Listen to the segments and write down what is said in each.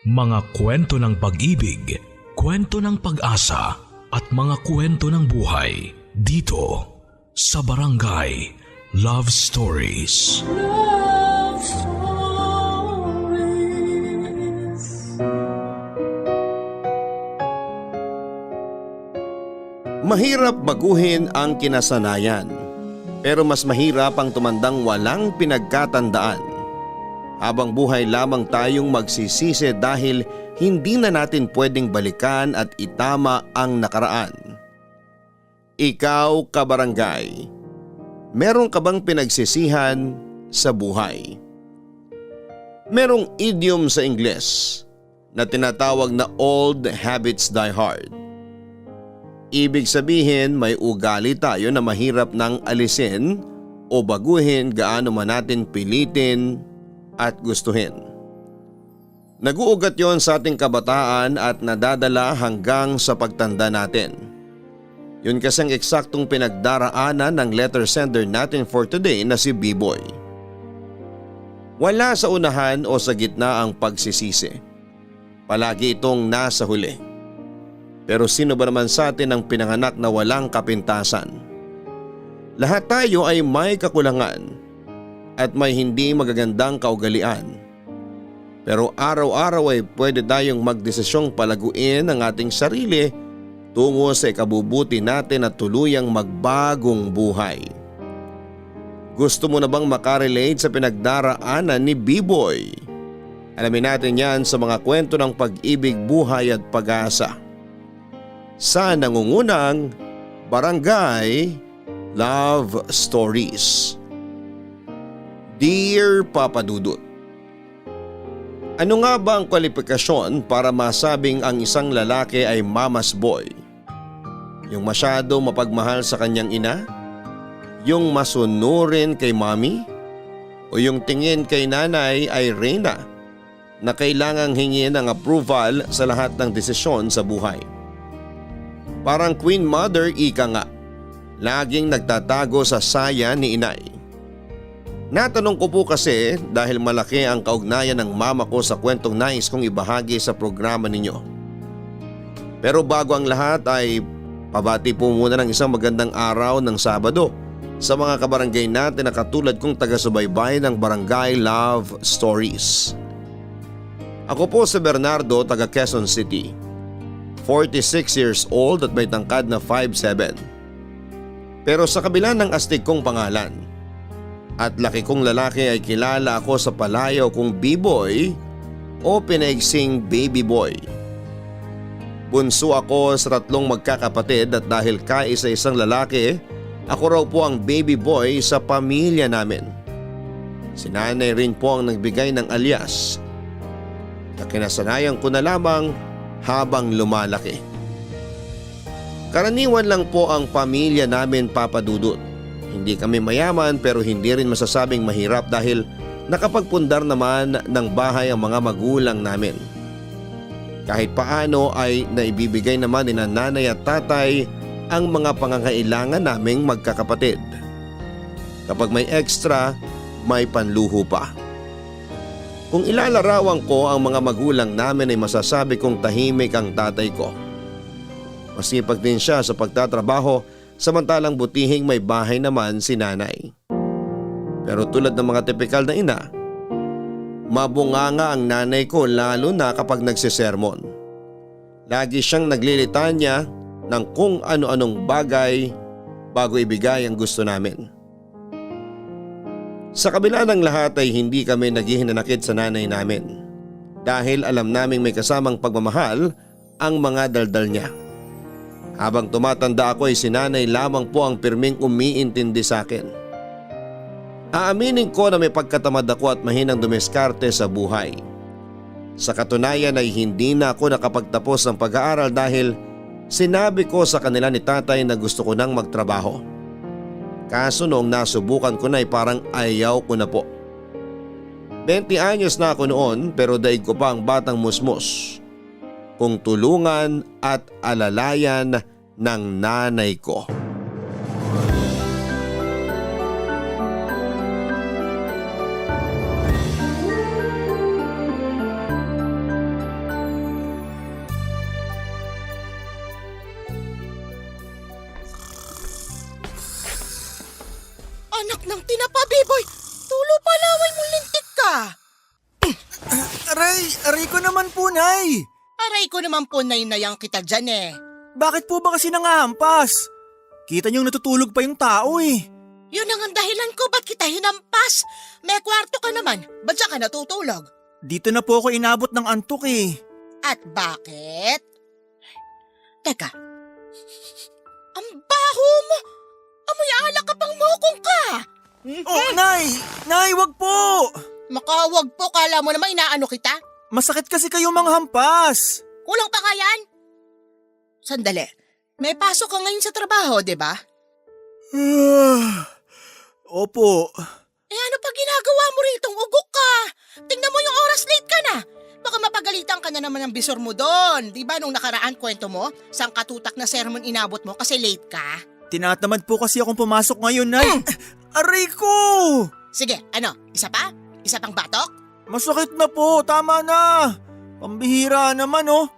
Mga kwento ng pag-ibig, kwento ng pag-asa at mga kwento ng buhay dito sa Barangay Love Stories. Love Stories. Mahirap baguhin ang kinasanayan, pero mas mahirap ang tumandang walang pinagkatandaan. Habang buhay lamang tayong magsisisi dahil hindi na natin pwedeng balikan at itama ang nakaraan. Ikaw, kabarangay, meron ka bang pinagsisihan sa buhay? Merong idiom sa Ingles na tinatawag na old habits die hard. Ibig sabihin may ugali tayo na mahirap nang alisin o baguhin gaano man natin pilitin at gustuhin. Nag-uugat yon sa ating kabataan at nadadala hanggang sa pagtanda natin. Yun kasing eksaktong pinagdaraanan ng letter sender natin for today na si B-Boy. Wala sa unahan o sa gitna ang pagsisisi. Palagi itong nasa huli. Pero sino ba naman sa atin ang pinanganak na walang kapintasan? Lahat tayo ay may kakulangan at may hindi magagandang kaugalian. Pero araw-araw ay pwede tayong magdesisyong palaguin ang ating sarili tungo sa ikabubuti natin at tuluyang magbagong buhay. Gusto mo na bang makarelate sa pinagdaraanan ni B-Boy? Alamin natin yan sa mga kwento ng pag-ibig, buhay at pag-asa sa nangungunang Barangay Love Stories. Dear Papa Dudut, ano nga ba ang kwalifikasyon para masabing ang isang lalaki ay mama's boy? Yung masyado mapagmahal sa kanyang ina? Yung masunurin kay mommy? O yung tingin kay nanay ay reyna na kailangang hingin ang approval sa lahat ng desisyon sa buhay? Parang queen mother ika nga, laging nagtatago sa saya ni inay. Natanong ko po kasi dahil malaki ang kaugnayan ng mama ko sa kwentong nais kong ibahagi sa programa ninyo. Pero bago ang lahat ay pabati po muna ng isang magandang araw ng Sabado sa mga kabarangay natin na katulad kong taga-subaybay ng Barangay Love Stories. Ako po si Bernardo, taga Quezon City. 46 years old at may tangkad na 5'7". Pero sa kabila ng astig kong pangalan at laki kong lalaki ay kilala ako sa palayaw kong B-Boy o pinaigsing Baby Boy. Bunso ako sa 3 magkakapatid at dahil kaisa-isang lalaki, ako raw po ang baby boy sa pamilya namin. Si nanay rin po ang nagbigay ng alias na kinasanayan ko na lamang habang lumalaki. Karaniwan lang po ang pamilya namin, Papa Dudut. Hindi kami mayaman pero hindi rin masasabing mahirap dahil nakapagpundar naman ng bahay ang mga magulang namin. Kahit paano ay naibibigay naman ni nanay at tatay ang mga pangangailangan naming magkakapatid. Kapag may extra, may panluho pa. Kung ilalarawan ko ang mga magulang namin ay masasabi kong tahimik ang tatay ko. Masipag din siya sa pagtatrabaho samantalang butihing may bahay naman si nanay. Pero tulad ng mga tipikal na ina, mabunganga ang nanay ko lalo na kapag nagsisermon. Lagi siyang naglilitanya ng kung ano-anong bagay bago ibigay ang gusto namin. Sa kabila ng lahat ay hindi kami naghihinanakit sa nanay namin dahil alam naming may kasamang pagmamahal ang mga daldal niya. Habang tumatanda ako ay si nanay lamang po ang pirming umiintindi sa akin. Aaminin ko na may pagkatamad ako at mahinang dumiskarte sa buhay. Sa katunayan ay hindi na ako nakapagtapos ng pag-aaral dahil sinabi ko sa kanila ni tatay na gusto ko nang magtrabaho. Kaso noong nasubukan ko na ay parang ayaw ko na po. 20 anyos na ako noon pero daig ko pa ang batang musmos kung tulungan at alalayan ng nanay ko. Anak ng tinapa, Biboy! Tulo pa laway mong lintik ka! Aray ko naman po, Nay! Aray ko naman po nainayang kita dyan eh. Bakit po ba kasi nangahampas? Kita niyong natutulog pa yung tao eh. Yun ang dahilan ko ba't kita hinampas. May kwarto ka naman, ba't siya ka natutulog? Dito na po ako inabot ng antok eh. At bakit? Teka, ang baho mo! Amoy alak ka pang mukong ka! Oh, Nay! Nay, wag po! Makawag po, kala mo naman inaano kita? Masakit kasi kayo manghampas. Kulang pa ka yan? Sandali, may pasok ka ngayon sa trabaho, di ba? Opo. Eh ano pa ginagawa mo ritong ugok ka? Tingnan mo yung oras, late ka na. Baka mapagalitan ka na naman ng bisor mo doon. Di ba nung nakaraan kwento mo, sang katutak na sermon inabot mo kasi late ka? Tinatamad po kasi akong pumasok ngayon, Nay. Aray ko! Sige, ano, isa pa? Isa pang batok? Masakit na po, tama na. Pambihira naman oh.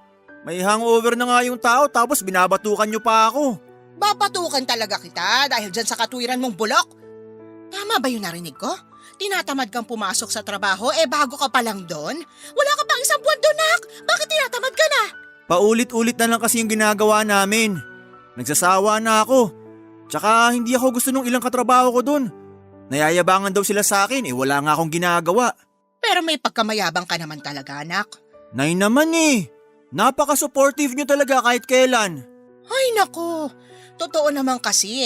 May hangover na nga yung tao tapos binabatukan niyo pa ako. Babatukan talaga kita dahil dyan sa katwiran mong bulok. Tama ba yung narinig ko? Tinatamad kang pumasok sa trabaho bago ka pa lang doon? Wala ka pang isang buwan doon, Nak! Bakit tinatamad ka na? Paulit-ulit na lang kasi yung ginagawa namin. Nagsasawa na ako. Tsaka hindi ako gusto nung ilang katrabaho ko doon. Nayayabangan daw sila sa akin wala nga akong ginagawa. Pero may pagkamayabang ka naman talaga, anak. Nay naman napaka-supportive niyo talaga kahit kailan. Ay nako, totoo naman kasi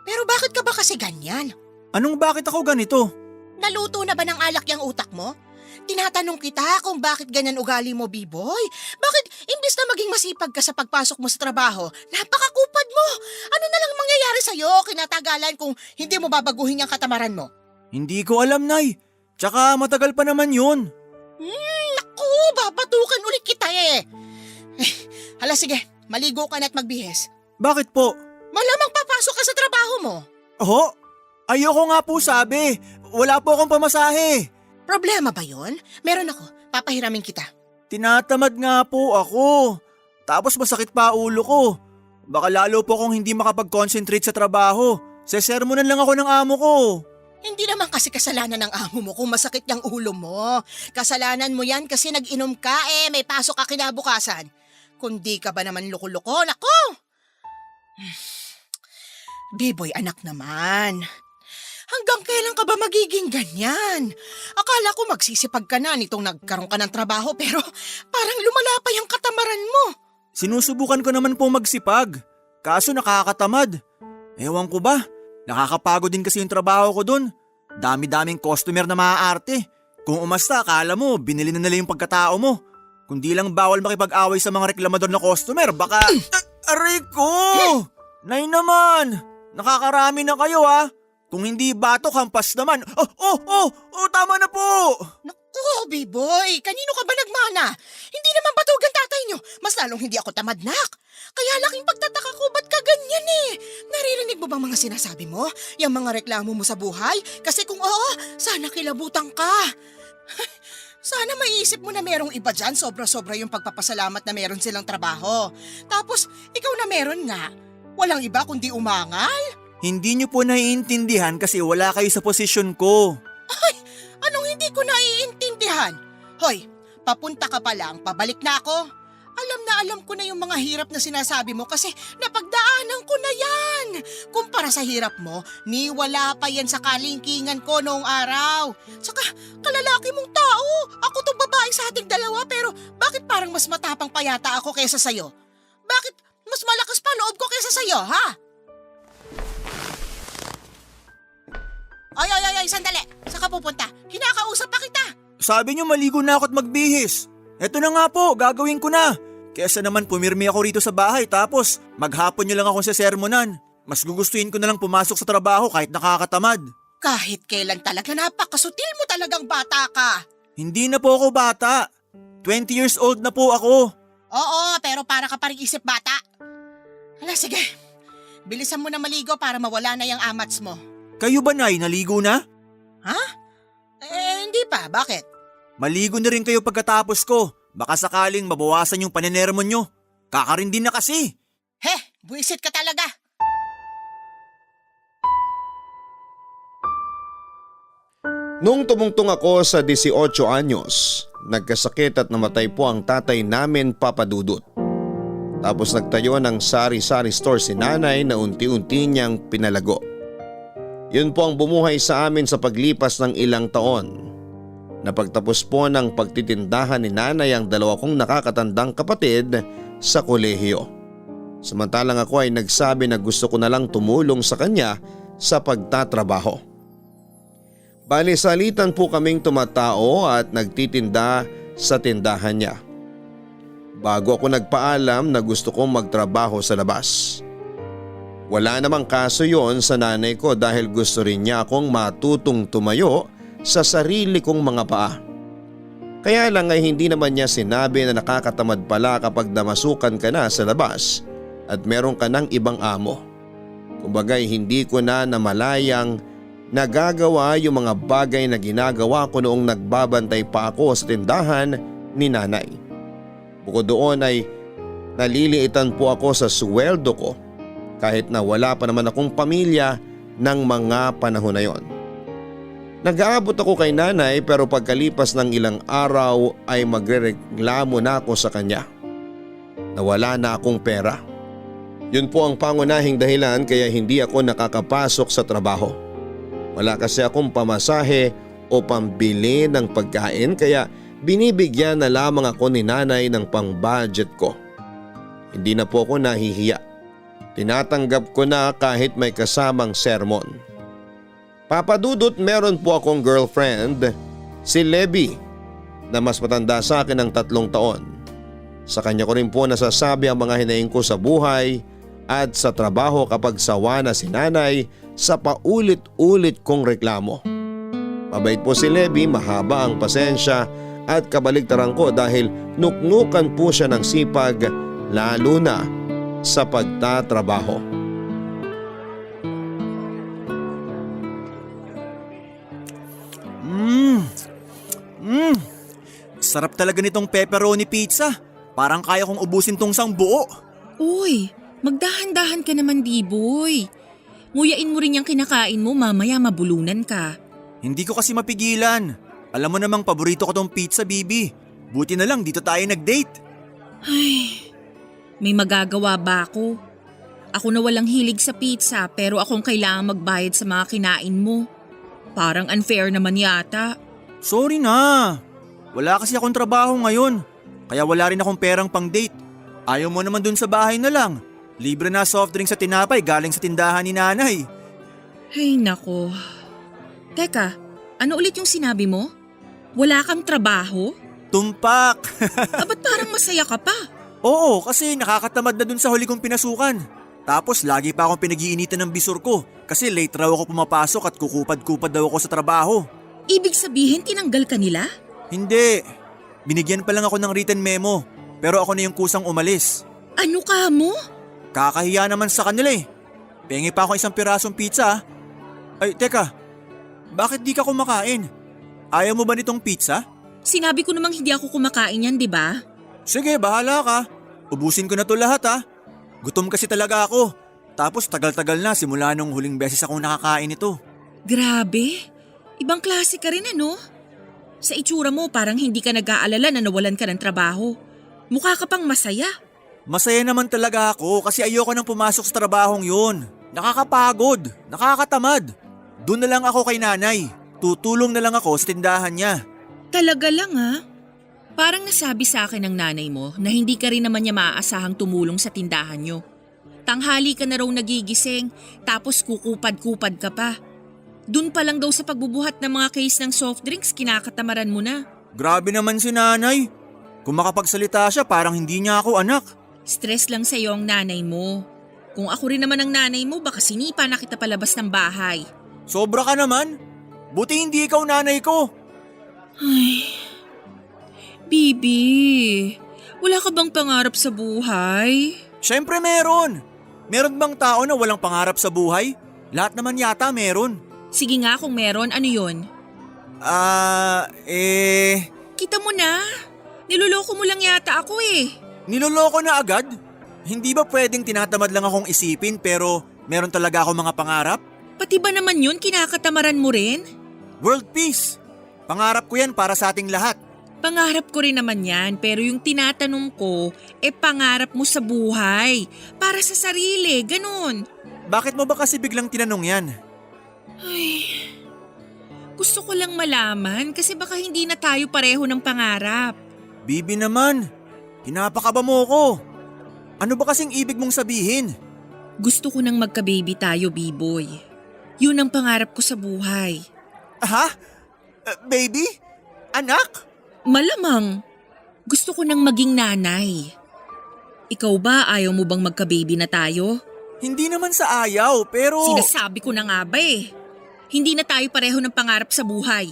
Pero bakit ka ba kasi ganyan? Anong bakit ako ganito? Naluto na ba ng alak yung utak mo? Tinatanong kita kung bakit ganyan ugali mo, B-boy. Bakit imbis na maging masipag ka sa pagpasok mo sa trabaho, napakakupad mo? Ano na lang mangyayari sa'yo kinatagalan kung hindi mo babaguhin yung katamaran mo? Hindi ko alam, Nay. Tsaka matagal pa naman yun. Naku, babatukan ulit kita Hala sige, maligo ka na at magbihis. Bakit po? Malamang papasok ka sa trabaho mo. Oh, ayoko nga po sabi. Wala po akong pamasahe. Problema ba yun? Meron ako, papahiramin kita. Tinatamad nga po ako. Tapos masakit pa ulo ko. Baka lalo po akong hindi makapag-concentrate sa trabaho. Sesermonan lang ako ng amo ko. Hindi naman kasi kasalanan ng amo mo kung masakit yung ulo mo. Kasalanan mo yan kasi nag-inom ka may pasok ka kinabukasan. Kundi ka ba naman loko-loko? Nako! B-boy anak naman. Hanggang kailan ka ba magiging ganyan? Akala ko magsisipag ka na nitong nagkaroon ka ng trabaho pero parang lumala pa yung katamaran mo. Sinusubukan ko naman po magsipag. Kaso nakakatamad. Ewan ko ba? Nakakapagod din kasi yung trabaho ko dun. Dami-daming customer na maaarte. Kung umasta, akala mo, binili na nila yung pagkatao mo. Kundi lang bawal makipag-away sa mga reklamador na customer, baka… Aray ko! Nay naman! Nakakarami na kayo Kung hindi batok, hampas naman. Tama na po! Naku, B-boy, kanino ka ba nagmana? Hindi naman batugan tatay nyo. Mas lalong hindi ako tamad, nak. Kaya laking pagtataka ko, ba't ka ganyan Naririnig mo bang mga sinasabi mo? Yung mga reklamo mo sa buhay? Kasi kung oo, sana kilabutan ka. Sana maiisip mo na merong iba dyan, sobra-sobra yung pagpapasalamat na meron silang trabaho. Tapos, ikaw na meron nga. Walang iba kundi umangal. Hindi niyo po naiintindihan kasi wala kayo sa posisyon ko. Ay, anong hindi ko naiintindihan? Hoy, papunta ka pa lang, pabalik na ako. Alam ko na yung mga hirap na sinasabi mo kasi napagdaanan ko na yan. Kumpara sa hirap mo, wala pa yan sa kalingkingan ko noong araw. Saka, kalalaki mong tao. Ako tong babae sa ating dalawa pero bakit parang mas matapang pa yata ako kaysa sa'yo? Bakit mas malakas pa loob ko kaysa sa'yo, ha? Ay, sandali. Saan ka pupunta? Kinakausap pa kita. Sabi niyo maligo na ako at magbihis. Eto na nga po, gagawin ko na. Kesa naman pumirmi ako rito sa bahay tapos maghapon niyo lang akong sesermonan. Mas gugustuhin ko na lang pumasok sa trabaho kahit nakakatamad. Kahit kailan talaga napakasutil mo talagang bata ka. Hindi na po ako bata. 20 years old na po ako. Oo, pero para ka pa rin isip bata. Hala, sige. Bilisan mo na maligo para mawala na yung amats mo. Kayo ba, Nay, naligo na? Ha? Hindi pa. Bakit? Maligo na rin kayo pagkatapos ko. Baka sakaling mabawasan yung panenermon nyo. Kakarindin na kasi. Buwisit ka talaga. Nung tumungtong ako sa 18 anyos, nagkasakit at namatay po ang tatay namin, Papa Dudut. Tapos nagtayo ng sari-sari store si nanay na unti-unti niyang pinalago. Yun po ang bumuhay sa amin sa paglipas ng ilang taon. Napagtapos po ng pagtitindahan ni nanay ang dalawa kong nakakatandang kapatid sa kolehiyo. Samantalang ako ay nagsabi na gusto ko na lang tumulong sa kanya sa pagtatrabaho. Bali-salitan po kaming tumatao at nagtitinda sa tindahan niya. Bago ako nagpaalam na gusto kong magtrabaho sa labas. Wala namang kaso yon sa nanay ko dahil gusto rin niya akong matutong tumayo sa sarili kong mga paa. Kaya lang ay hindi naman niya sinabi na nakakatamad pala kapag namasukan ka na sa labas at meron ka ng ibang amo. Kumbagay hindi ko na namalayang nagagawa yung mga bagay na ginagawa ko noong nagbabantay pa ako sa tindahan ni nanay. Bukod doon ay naliliitan po ako sa sweldo ko kahit na wala pa naman akong pamilya ng mga panahon na yon. Nag-aabot ako kay nanay pero pagkalipas ng ilang araw ay magrereklamo na ako sa kanya. Nawala na akong pera. Yun po ang pangunahing dahilan kaya hindi ako nakakapasok sa trabaho. Wala kasi akong pamasahe o pambili ng pagkain kaya binibigyan na lamang ako ni nanay ng pang-budget ko. Hindi na po ako nahihiya. Tinatanggap ko na kahit may kasamang sermon. Papa Dudut, meron po akong girlfriend, si Levi, na mas matanda sa akin ng 3 taon. Sa kanya ko rin po nasasabi ang mga hinaing ko sa buhay at sa trabaho kapag sawa na si nanay sa paulit-ulit kong reklamo. Mabait po si Levi, mahaba ang pasensya at kabaligtaran ko dahil nuknukan po siya ng sipag lalo na sa pagtatrabaho. Sarap talaga nitong pepperoni pizza. Parang kaya kong ubusin tong sang buo. Uy, magdahan-dahan ka naman, D-boy. Nguyain mo rin yung kinakain mo, mamaya mabulunan ka. Hindi ko kasi mapigilan. Alam mo namang paborito ko tong pizza, Bibi. Buti na lang dito tayo nag-date. Ay, may magagawa ba ako? Ako na walang hilig sa pizza pero akong kailangang magbayad sa mga kinain mo. Parang unfair naman yata. Sorry na. Wala kasi akong trabaho ngayon. Kaya wala rin akong perang pang-date. Ayaw mo naman dun sa bahay na lang. Libre na soft drink sa tinapay galing sa tindahan ni nanay. Ay nako. Teka, ano ulit yung sinabi mo? Wala kang trabaho? Tumpak! Ba't parang masaya ka pa? Oo, kasi nakakatamad na dun sa huli kong pinasukan. Tapos lagi pa akong pinag-iinitan ng bisor ko kasi late raw ako pumapasok at kukupad-kupad daw ako sa trabaho. Ibig sabihin tinanggal ka nila? Hindi. Binigyan pa lang ako ng written memo pero ako na yung kusang umalis. Ano ka mo? Kakahiya naman sa kanila eh. Pengi pa ako isang pirasong pizza. Ay, teka. Bakit di ka kumakain? Ayaw mo ba nitong pizza? Sinabi ko namang hindi ako kumakain yan, di ba? Sige, bahala ka. Ubusin ko na to lahat ha. Gutom kasi talaga ako. Tapos tagal-tagal na simula nung huling beses akong nakakain ito. Grabe. Ibang klase ka rin ano? Sa itsura mo parang hindi ka nag-aalala na nawalan ka ng trabaho. Mukha ka pang masaya. Masaya naman talaga ako kasi ayoko nang pumasok sa trabahong yun. Nakakapagod, nakakatamad. Doon na lang ako kay nanay. Tutulong na lang ako sa tindahan niya. Talaga lang ha? Parang nasabi sa akin ng nanay mo na hindi ka rin naman niya maaasahang tumulong sa tindahan niyo. Tanghali ka na raw nagigising tapos kukupad-kupad ka pa. Doon pa lang daw sa pagbubuhat ng mga case ng soft drinks kinakatamaran mo na. Grabe naman si nanay. Kung makapagsalita siya parang hindi niya ako anak. Stress lang sa'yo ang nanay mo. Kung ako rin naman ang nanay mo baka sinipa na kita palabas ng bahay. Sobra ka naman. Buti hindi ikaw nanay ko. Ay, Bibi, wala ka bang pangarap sa buhay? Siyempre meron. Meron bang tao na walang pangarap sa buhay? Lahat naman yata meron. Sige nga kung meron, ano yun? Kita mo na, niloloko mo lang yata ako eh. Niloloko na agad? Hindi ba pwedeng tinatamad lang akong isipin pero meron talaga ako mga pangarap? Pati ba naman yun kinakatamaran mo rin? World peace! Pangarap ko yan para sa ating lahat. Pangarap ko rin naman yan, pero yung tinatanong ko, pangarap mo sa buhay. Para sa sarili, ganun. Bakit mo ba kasi biglang tinanong yan? Ay, gusto ko lang malaman kasi baka hindi na tayo pareho ng pangarap. Bibi naman, pinapakaba mo ko. Ano ba kasing ibig mong sabihin? Gusto ko nang magka-baby tayo, B-boy. Yun ang pangarap ko sa buhay. Ha? Baby? Anak? Malamang, gusto ko nang maging nanay. Ikaw ba ayaw mo bang magka-baby na tayo? Hindi naman sa ayaw, pero… Sinasabi ko na nga ba eh. Hindi na tayo pareho ng pangarap sa buhay.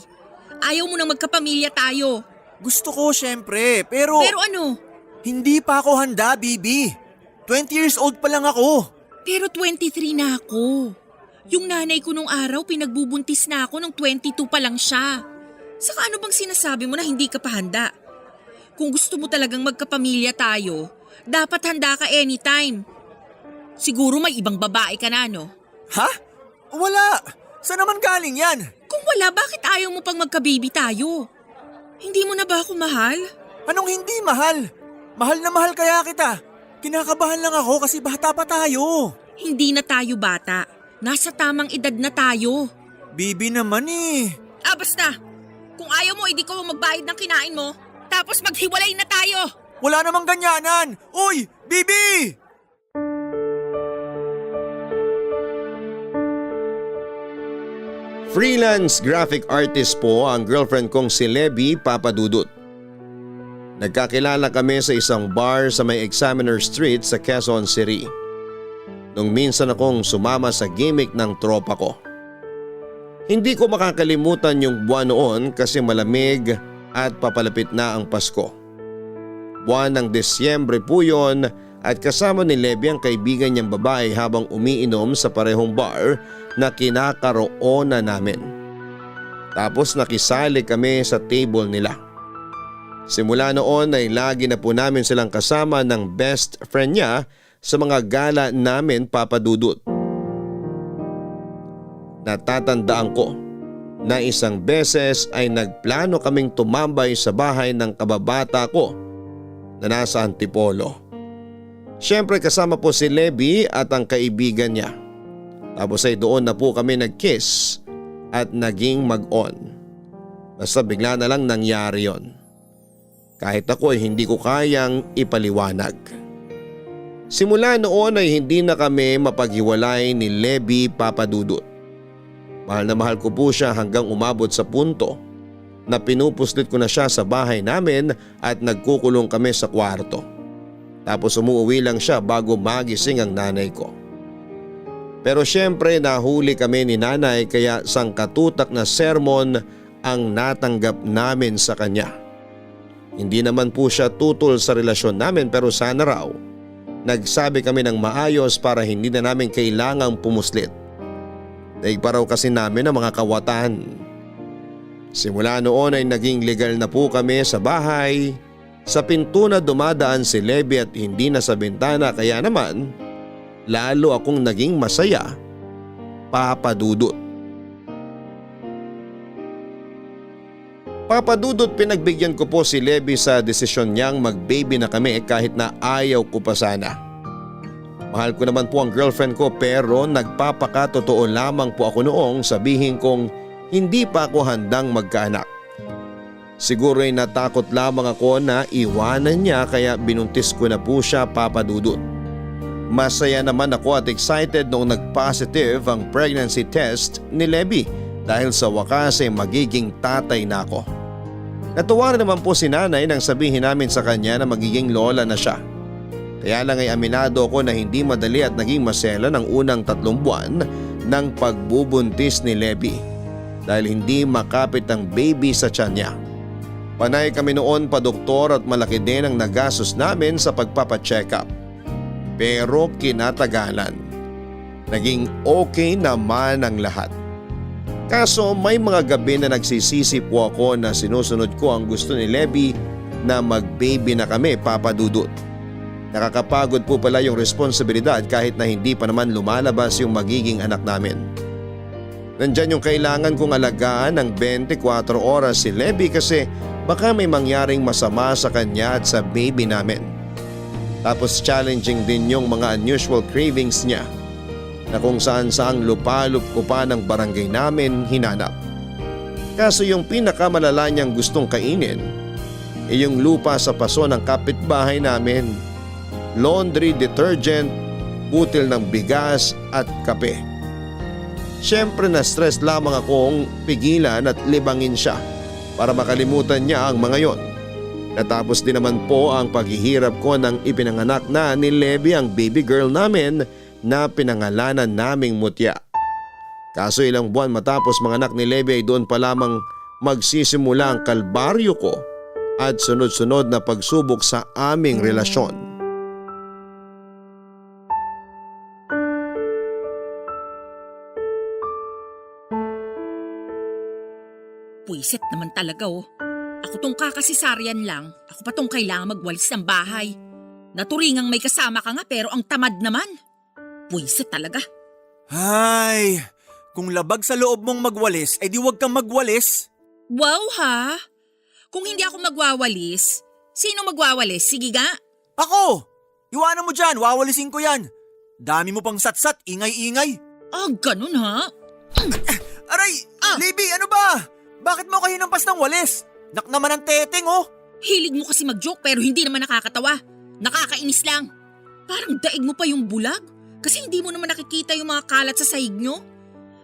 Ayaw mo nang magkapamilya tayo. Gusto ko syempre, pero… Pero ano? Hindi pa ako handa, Bibi. 20 years old pa lang ako. Pero 23 na ako. Yung nanay ko nung araw pinagbubuntis na ako nung 22 pa lang siya. Saka ano bang sinasabi mo na hindi ka pa handa? Kung gusto mo talagang magkapamilya tayo, dapat handa ka anytime. Siguro may ibang babae ka na, no? Ha? Wala. Saan naman galing yan? Kung wala, bakit ayaw mo pang magka-baby tayo? Hindi mo na ba ako mahal? Anong hindi mahal? Mahal na mahal kaya kita. Kinakabahan lang ako kasi bata pa tayo. Hindi na tayo bata. Nasa tamang edad na tayo. Bibi naman eh. Basta. Kung ayaw mo, hindi ko magbayad ng kinain mo. Tapos maghiwalay na tayo. Wala namang ganyanan. Uy, Bibi! Freelance graphic artist po ang girlfriend kong si Leby Papadudut. Nagkakilala kami sa isang bar sa may Examiner Street sa Quezon City. Nung minsan akong sumama sa gimmick ng tropa ko. Hindi ko makakalimutan yung buwan noon kasi malamig at papalapit na ang Pasko. Buwan ng Disyembre po yun at kasama ni Leby ang kaibigan niyang babae habang umiinom sa parehong bar na kinakaroonan namin. Tapos nakisali kami sa table nila. Simula noon ay lagi na po namin silang kasama ng best friend niya sa mga gala namin, Papadudut. Natatandaan ko na isang beses ay nagplano kaming tumambay sa bahay ng kababata ko na nasa Antipolo. Siyempre kasama po si Leby at ang kaibigan niya. Tapos ay doon na po kami nag-kiss at naging mag-on. Basta bigla na lang nangyari yon. Kahit ako ay hindi ko kayang ipaliwanag. Simula noon ay hindi na kami mapaghiwalay ni Leby Papadudut. Mahal na mahal ko po siya hanggang umabot sa punto na pinupuslit ko na siya sa bahay namin at nagkukulong kami sa kwarto. Tapos umuwi lang siya bago magising ang nanay ko. Pero syempre nahuli kami ni nanay kaya sangkatutak na sermon ang natanggap namin sa kanya. Hindi naman po siya tutol sa relasyon namin pero sana raw nagsabi kami ng maayos para hindi na namin kailangang pumuslit. Daig pa raw kasi namin ang mga kawatan. Simula noon ay naging legal na po kami sa bahay. Sa pinto na dumadaan si Leby at hindi na sa bintana kaya naman lalo akong naging masaya, Papadudut. Papadudut, pinagbigyan ko po si Leby sa desisyon niyang mag-baby na kami kahit na ayaw ko pa sana. Mahal ko naman po ang girlfriend ko pero nagpapakatotoo lamang po ako noong sabihin kong hindi pa ako handang magkaanak. Siguro ay natakot lamang ako na iwanan niya kaya binuntis ko na po siya, Papadudut. Masaya naman ako at excited noong nag-positive ang pregnancy test ni Leby dahil sa wakas ay magiging tatay na ako. Natuwa naman po si nanay nang sabihin namin sa kanya na magiging lola na siya. Kaya lang ay aminado ako na hindi madali at naging masela ng unang 3 buwan ng pagbubuntis ni Leby dahil hindi makapit ang baby sa tiyan niya. Panay kami noon pa doktor at malaki din ang nagastos namin sa pagpapacheck up. Pero kinatagalan. Naging okay naman ang lahat. Kaso may mga gabi na nagsisisi po ako na sinusunod ko ang gusto ni Leby na mag-baby na kami, Papadudut. Nakakapagod po pala yung responsibilidad kahit na hindi pa naman lumalabas yung magiging anak namin. Nandyan yung kailangan kong alagaan ng 24 oras si Levy kasi baka may mangyaring masama sa kanya at sa baby namin. Tapos challenging din yung mga unusual cravings niya na kung saan saang lupalop ko pa ng barangay namin hinanap. Kaso yung pinakamalala niyang gustong kainin ay yung lupa sa paso ng kapitbahay namin, laundry detergent, butil ng bigas at kape. Siyempre na-stress lamang akong pigilan at libangin siya para makalimutan niya ang mga yon. Natapos din naman po ang paghihirap ko nang ipinanganak na ni Levy ang baby girl namin na pinangalanan naming Mutya. Kaso ilang buwan matapos manganak ni Levy ay doon pa lamang magsisimula ang kalbaryo ko at sunod-sunod na pagsubok sa aming relasyon. Puwisit naman talaga oh. Ako tong kakasisaryan lang, ako pa tong kailangan magwalis ng bahay. Naturingang may kasama ka nga pero ang tamad naman. Puwisit talaga. Ay, kung labag sa loob mong magwalis, di wag kang magwalis. Wow ha? Kung hindi ako magwawalis, sino magwawalis? Sige nga. Ako! Iwanan mo dyan, wawalisin ko yan. Dami mo pang satsat, ingay-ingay. Ah, ganun ha? Aray! Libby, ano ba? Bakit mo kayo hinampas ng walis? Nak naman ang teteng oh! Hilig mo kasi mag-joke pero hindi naman nakakatawa. Nakakainis lang. Parang daig mo pa yung bulag. Kasi hindi mo naman nakikita yung mga kalat sa sahig nyo.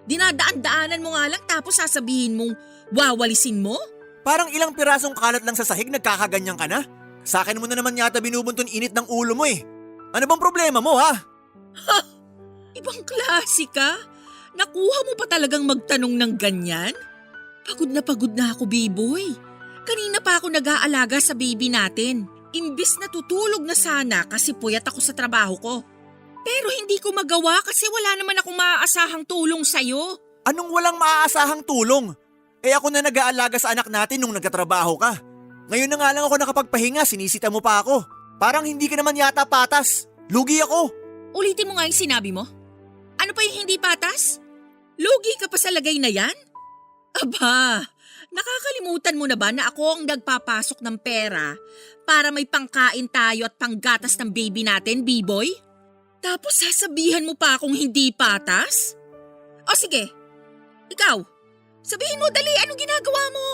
Dinadaan-daanan mo nga lang tapos sasabihin mong wawalisin mo? Parang ilang pirasong kalat lang sa sahig nagkakaganyan ka na? Sa akin mo na naman yata binubunton init ng ulo mo eh. Ano bang problema mo ha? Ha! Ibang klase ka? Nakuha mo pa talagang magtanong ng ganyan? Pagod na ako, B-boy. Kanina pa ako nag-aalaga sa baby natin. Imbis na tutulog na sana kasi puyat ako sa trabaho ko. Pero hindi ko magawa kasi wala naman akong maaasahang tulong sa'yo. Anong walang maaasahang tulong? Ako na nag-aalaga sa anak natin nung nagkatrabaho ka. Ngayon na nga lang ako nakapagpahinga, sinisita mo pa ako. Parang hindi ka naman yata patas. Lugi ako. Ulitin mo nga yung sinabi mo. Ano pa yung hindi patas? Lugi ka pa sa lagay na yan? Aba, nakakalimutan mo na ba na ako ang nagpapasok ng pera para may pangkain tayo at panggatas ng baby natin, B-boy? Tapos sasabihan mo pa akong hindi patas? O sige, ikaw, sabihin mo dali anong ginagawa mo?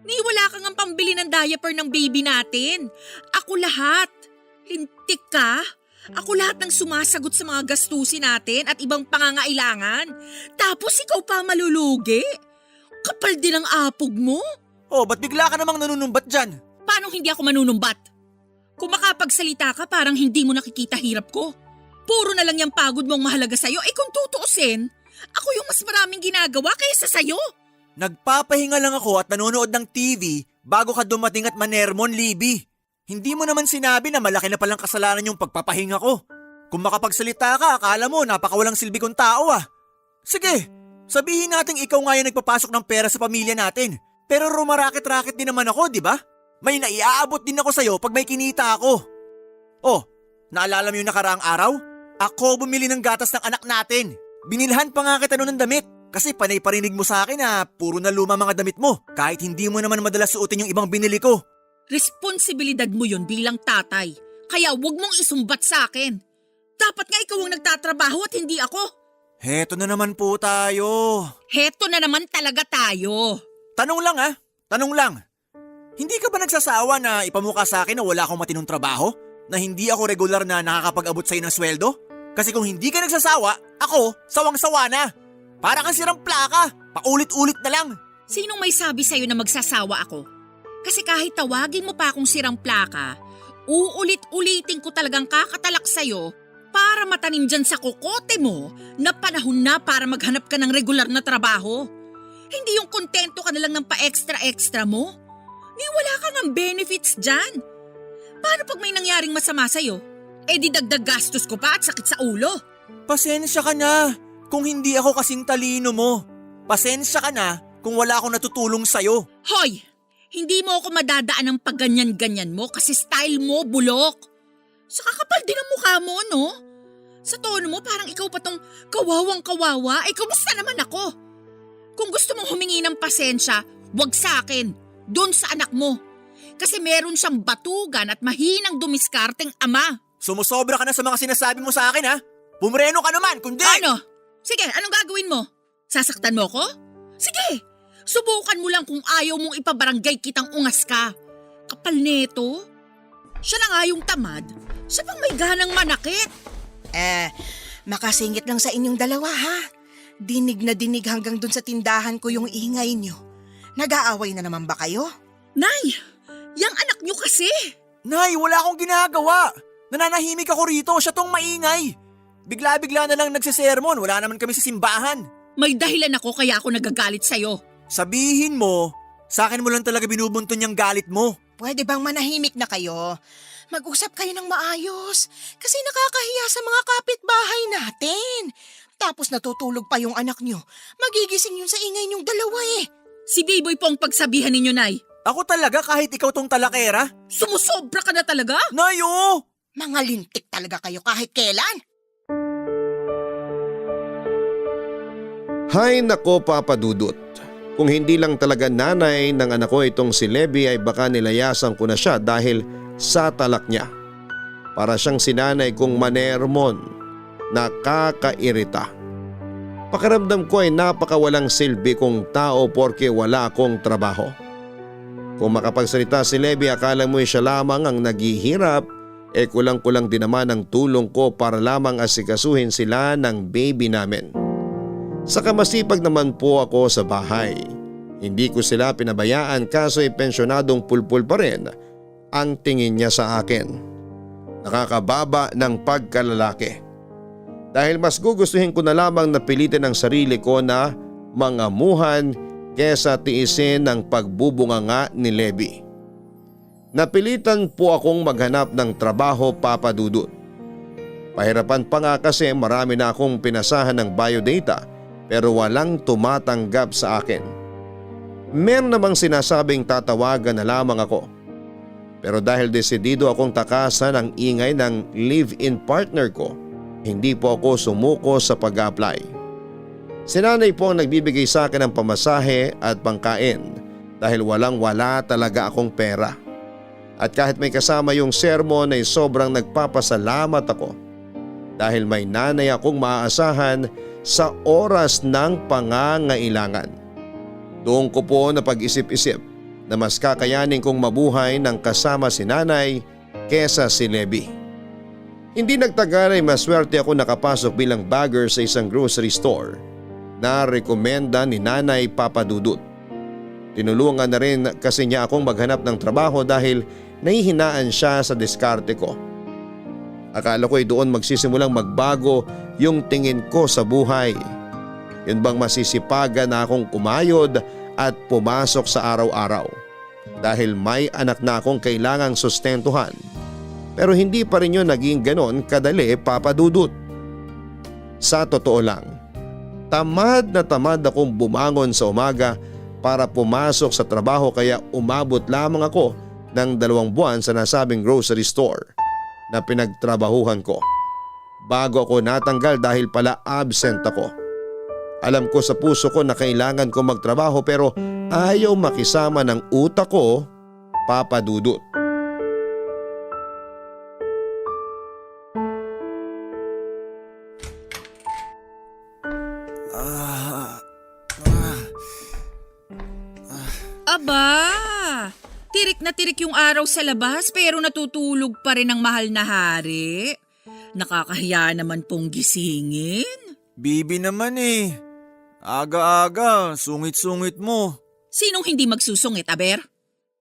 Wala kang ang pambili ng diaper ng baby natin. Ako lahat. Lintik ka? Ako lahat ng sumasagot sa mga gastusin natin at ibang pangangailangan. Tapos ikaw pa malulugi? Kapal din ang apog mo. Oh, ba't bigla ka namang nanunumbat dyan? Paano hindi ako manunumbat? Kung makapagsalita ka parang hindi mo nakikita hirap ko. Puro na lang yung pagod mong mahalaga sa'yo. Kung tutuusin, ako yung mas maraming ginagawa kaysa sa'yo. Nagpapahinga lang ako at nanonood ng TV bago ka dumating at manermon, Libby. Hindi mo naman sinabi na malaki na palang kasalanan yung pagpapahinga ko. Kung makapagsalita ka, akala mo napakawalang silbi kong tao ah. Sige, sabihin natin ikaw nga yung nagpapasok ng pera sa pamilya natin. Pero rumaraket-raket din naman ako, di ba? May naiaabot din ako sa'yo pag may kinita ako. Oh, naalala mo yung nakaraang araw? Ako bumili ng gatas ng anak natin. Binilhan pa nga kita noon ng damit. Kasi panay parinig mo sa akin na puro na luma mga damit mo. Kahit hindi mo naman madalas suotin yung ibang binili ko. Responsibilidad mo yun bilang tatay. Kaya wag mong isumbat sa akin. Dapat nga ikaw ang nagtatrabaho at hindi ako. Heto na naman po tayo. Heto na naman talaga tayo. Tanong lang ah, tanong lang. Hindi ka ba nagsasawa na ipamukha sa akin na wala akong matinong trabaho? Na hindi ako regular na nakakapag-abot sa'yo ng sweldo? Kasi kung hindi ka nagsasawa, ako sawang-sawa na. Para kang sirang plaka, paulit-ulit na lang. Sinong may sabi sa'yo na magsasawa ako? Kasi kahit tawagin mo pa akong sirang plaka, uulit-ulitin ko talagang kakatalak sa'yo para matanim dyan sa kokote mo na panahon na para maghanap ka ng regular na trabaho. Hindi yung kontento ka na lang ng pa-extra-extra mo. Wala kang ang benefits dyan. Paano pag may nangyaring masama sa'yo? Di dagdag gastos ko pa at sakit sa ulo. Pasensya ka na kung hindi ako kasing talino mo. Pasensya ka na kung wala akong natutulong sa'yo. Hoy! Hindi mo ako madadaan ng pagganyan-ganyan mo kasi style mo bulok. Sa kakapal din ang mukha mo, no? Sa tono mo parang ikaw pa tong kawawang-kawawa. Kumusta naman ako? Kung gusto mong humingi ng pasensya, wag sa akin. Doon sa anak mo. Kasi meron siyang batugan at mahinang dumiskarteng ama. Sumusobra ka na sa mga sinasabi mo sa akin ha? Pumreno ka naman, kundi… Ano? Sige, anong gagawin mo? Sasaktan mo ko? Sige, subukan mo lang kung ayaw mong ipabarangay kitang ungas ka. Kapal neto. Siya na nga yung tamad. Siya pang may ganang manakit. Makasingit lang sa inyong dalawa ha. Dinig na dinig hanggang dun sa tindahan ko yung ingay nyo. Nag-aaway na naman ba kayo? Nay, yang anak niyo kasi. Nay, wala akong ginagawa. Nananahimik ako rito, siya tong maingay. Bigla-bigla na lang nagsisermon, wala naman kami sa simbahan. May dahilan ako kaya ako nagagalit sa'yo. Sabihin mo, sa akin mo lang talaga binubunton yung galit mo. Pwede bang manahimik na kayo? Mag-usap kayo ng maayos. Kasi nakakahiya sa mga kapitbahay natin. Tapos natutulog pa yung anak nyo. Magigising yun sa ingay nyong dalawa eh. Si Biboy po ang pagsabihan ninyo, Nay. Ako talaga kahit ikaw tong talakera? Sumusobra ka na talaga? Nay, oh! Mga lintik talaga kayo kahit kailan. Hay nako Papa Dudut. Kung hindi lang talaga nanay ng anak ko itong si Levi ay baka nilayasan ko na siya dahil sa talak niya. Para siyang sinanay kong manermon. Nakakairita. Pakiramdam ko ay napakawalang silbi kong tao porke wala akong trabaho. Kung makapagsalita si Levi akala mo siya lamang ang naghihirap kulang-kulang din naman ang tulong ko para lamang asikasuhin sila ng baby namin. Saka masipag naman po ako sa bahay. Hindi ko sila pinabayaan kaso pensyonadong pulpul pa rin ang tingin niya sa akin. Nakakababa ng pagkalalaki. Dahil mas gugustuhin ko na lamang napilitin ang sarili ko na mangamuhan kesa tiisin ang pagbubunganga ni Levi. Napilitan po akong maghanap ng trabaho Papa Dudut. Pahirapan pa nga kasi marami na akong pinasahan ng biodata pero walang tumatanggap sa akin. Meron namang sinasabing tatawagan na lamang ako. Pero dahil desidido akong takasan ang ingay ng live-in partner ko, hindi po ako sumuko sa pag-apply. Si nanay po ang nagbibigay sa akin ng pamasahe at pangkain dahil walang-wala talaga akong pera. At kahit may kasama yung sermon ay sobrang nagpapasalamat ako dahil may nanay akong maaasahan sa oras ng pangangailangan. Doon ko po napag-isip-isip na mas kakayanin kong mabuhay ng kasama si nanay kesa si Levi. Hindi nagtagal ay maswerte ako nakapasok bilang bagger sa isang grocery store na rekomenda ni Nanay Papa Dudut. Tinulungan na rin kasi niya akong maghanap ng trabaho dahil nahihinaan siya sa diskarte ko. Akala ko ay doon magsisimulang magbago yung tingin ko sa buhay. Yun bang masisipagan na akong kumayod at pumasok sa araw-araw dahil may anak na akong kailangang sustentuhan. Pero hindi pa rin yun naging ganon kadali Papa Dudut. Sa totoo lang, tamad na tamad akong bumangon sa umaga para pumasok sa trabaho kaya umabot lamang ako ng 2 buwan sa nasabing grocery store na pinagtrabahuhan ko. Bago ako natanggal dahil pala absent ako. Alam ko sa puso ko na kailangan ko magtrabaho pero ayaw makisama ng utak ko Papa Dudut. Aba, tirik na tirik yung araw sa labas pero natutulog pa rin ang mahal na hari. Nakakahiya naman pong gisingin. Bibi naman eh. Aga-aga, sungit-sungit mo. Sinong hindi magsusungit, Aber?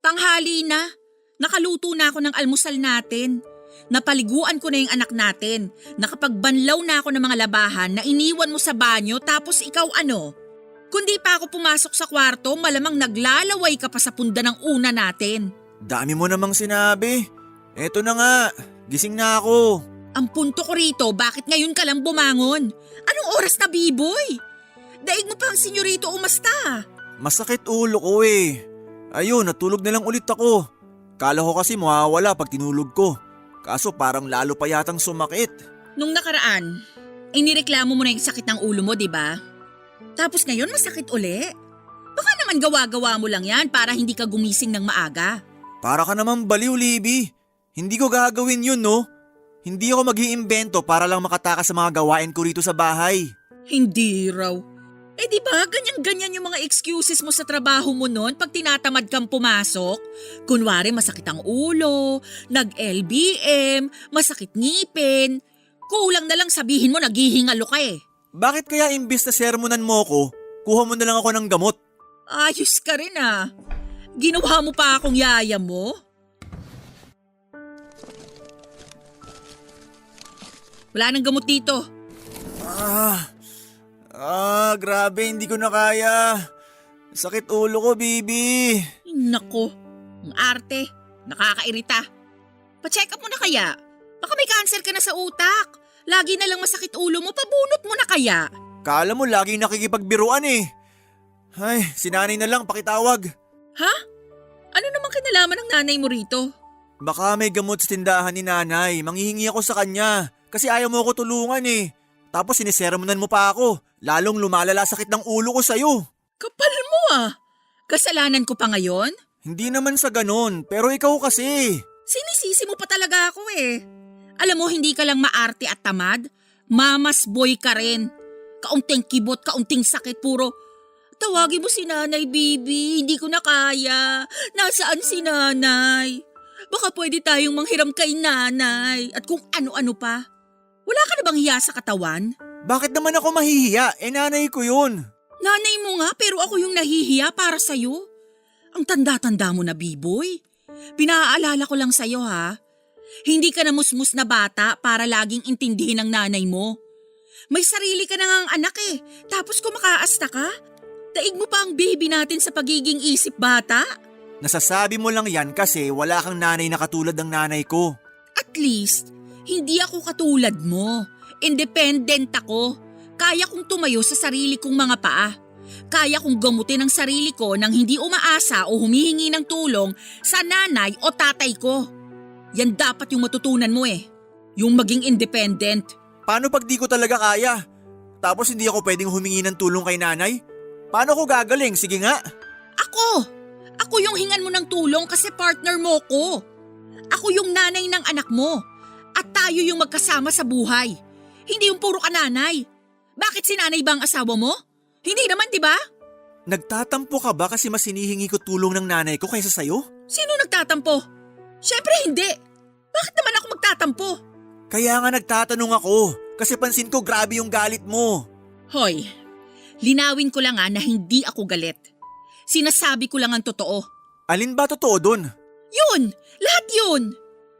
Tanghali na. Nakaluto na ako ng almusal natin. Napaliguan ko na yung anak natin. Nakapagbanlaw na ako ng mga labahan na iniwan mo sa banyo tapos ikaw ano? Kundi pa ako pumasok sa kwarto, malamang naglalaway ka pa sa punda ng una natin. Dami mo namang sinabi. Eto na nga, gising na ako. Ang punto ko rito, bakit ngayon ka lang bumangon? Anong oras na, Biboy? Daig mo pa ang senyorito umasta. Masakit ulo ko eh. Ayun, natulog na lang ulit ako. Kala ko kasi mawawala pag tinulog ko. Kaso parang lalo pa yatang sumakit. Nung nakaraan, inireklamo mo na yung sakit ng ulo mo, di ba? Tapos ngayon masakit uli. Baka naman gawa-gawa mo lang yan para hindi ka gumising ng maaga. Para ka naman baliw, Libby. Hindi ko gagawin yun, no? Hindi ako mag-iimbento para lang makatakas sa mga gawain ko rito sa bahay. Hindi raw. Eh di ba ganyan-ganyan yung mga excuses mo sa trabaho mo noon pag tinatamad kang pumasok? Kunwari masakit ang ulo, nag-LBM, masakit ngipin. Kulang na lang sabihin mo naghihingalo ka eh. Bakit kaya imbis na sermonan mo ko, kuha mo na lang ako ng gamot? Ayos ka rin ah. Ginawa mo pa akong yaya mo? Wala nang gamot dito. Grabe, hindi ko na kaya. Sakit ulo ko, Bibi. Nako, ang arte. Nakakairita. Pa-check up mo na kaya. Baka may cancer ka na sa utak. Lagi na lang masakit ulo mo, pabunot mo na kaya. Kala mo laging nakikipagbiruan eh. Ay, si nanay na lang pakitawag. Ha? Ano namang kinalaman ng nanay mo rito? Baka may gamot sa tindahan ni nanay. Manghihingi ako sa kanya. Kasi ayaw mo ako tulungan eh. Tapos sinisermonan mo pa ako. Lalong lumalala sakit ng ulo ko sa'yo. Kapal mo ah. Kasalanan ko pa ngayon? Hindi naman sa ganon, pero ikaw kasi. Sinisisi mo pa talaga ako eh. Alam mo, hindi ka lang maarte at tamad. Mamas boy ka rin. Kaunting kibot, kaunting sakit, puro. Tawagin mo si Nanay Bibi, hindi ko na kaya. Nasaan si Nanay? Baka pwede tayong manghiram kay Nanay at kung ano-ano pa. Wala ka na bang hiya sa katawan? Bakit naman ako mahihiya? Nanay ko yun. Nanay mo nga pero ako yung nahihiya para sa'yo. Ang tanda-tanda mo na, Biboy. Pinaalala ko lang sa'yo ha. Hindi ka na musmus na bata para laging intindihin ng nanay mo. May sarili ka na ngang anak eh. Tapos kumakaasta ka? Daig mo pa ang baby natin sa pagiging isip bata? Nasasabi mo lang yan kasi wala kang nanay na katulad ng nanay ko. At least, hindi ako katulad mo. Independent ako. Kaya kong tumayo sa sarili kong mga paa. Kaya kong gamutin ang sarili ko nang hindi umaasa o humihingi ng tulong sa nanay o tatay ko. Yan dapat yung matutunan mo eh. Yung maging independent. Paano pag di ko talaga kaya? Tapos hindi ako pwedeng humingi ng tulong kay nanay? Paano ko gagaling? Sige nga. Ako yung hingan mo ng tulong kasi partner mo ko. Ako yung nanay ng anak mo. At tayo yung magkasama sa buhay. Hindi yung puro ka nanay. Bakit si nanay ba ang asawa mo? Hindi naman, di ba? Nagtatampo ka ba kasi mas hinihingi ko tulong ng nanay ko kaysa sa'yo? Sino nagtatampo? Siyempre hindi. Bakit naman ako magtatampo? Kaya nga nagtatanong ako kasi pansin ko grabe yung galit mo. Hoy, linawin ko lang na hindi ako galit. Sinasabi ko lang ang totoo. Alin ba totoo dun? Yun! Lahat yun!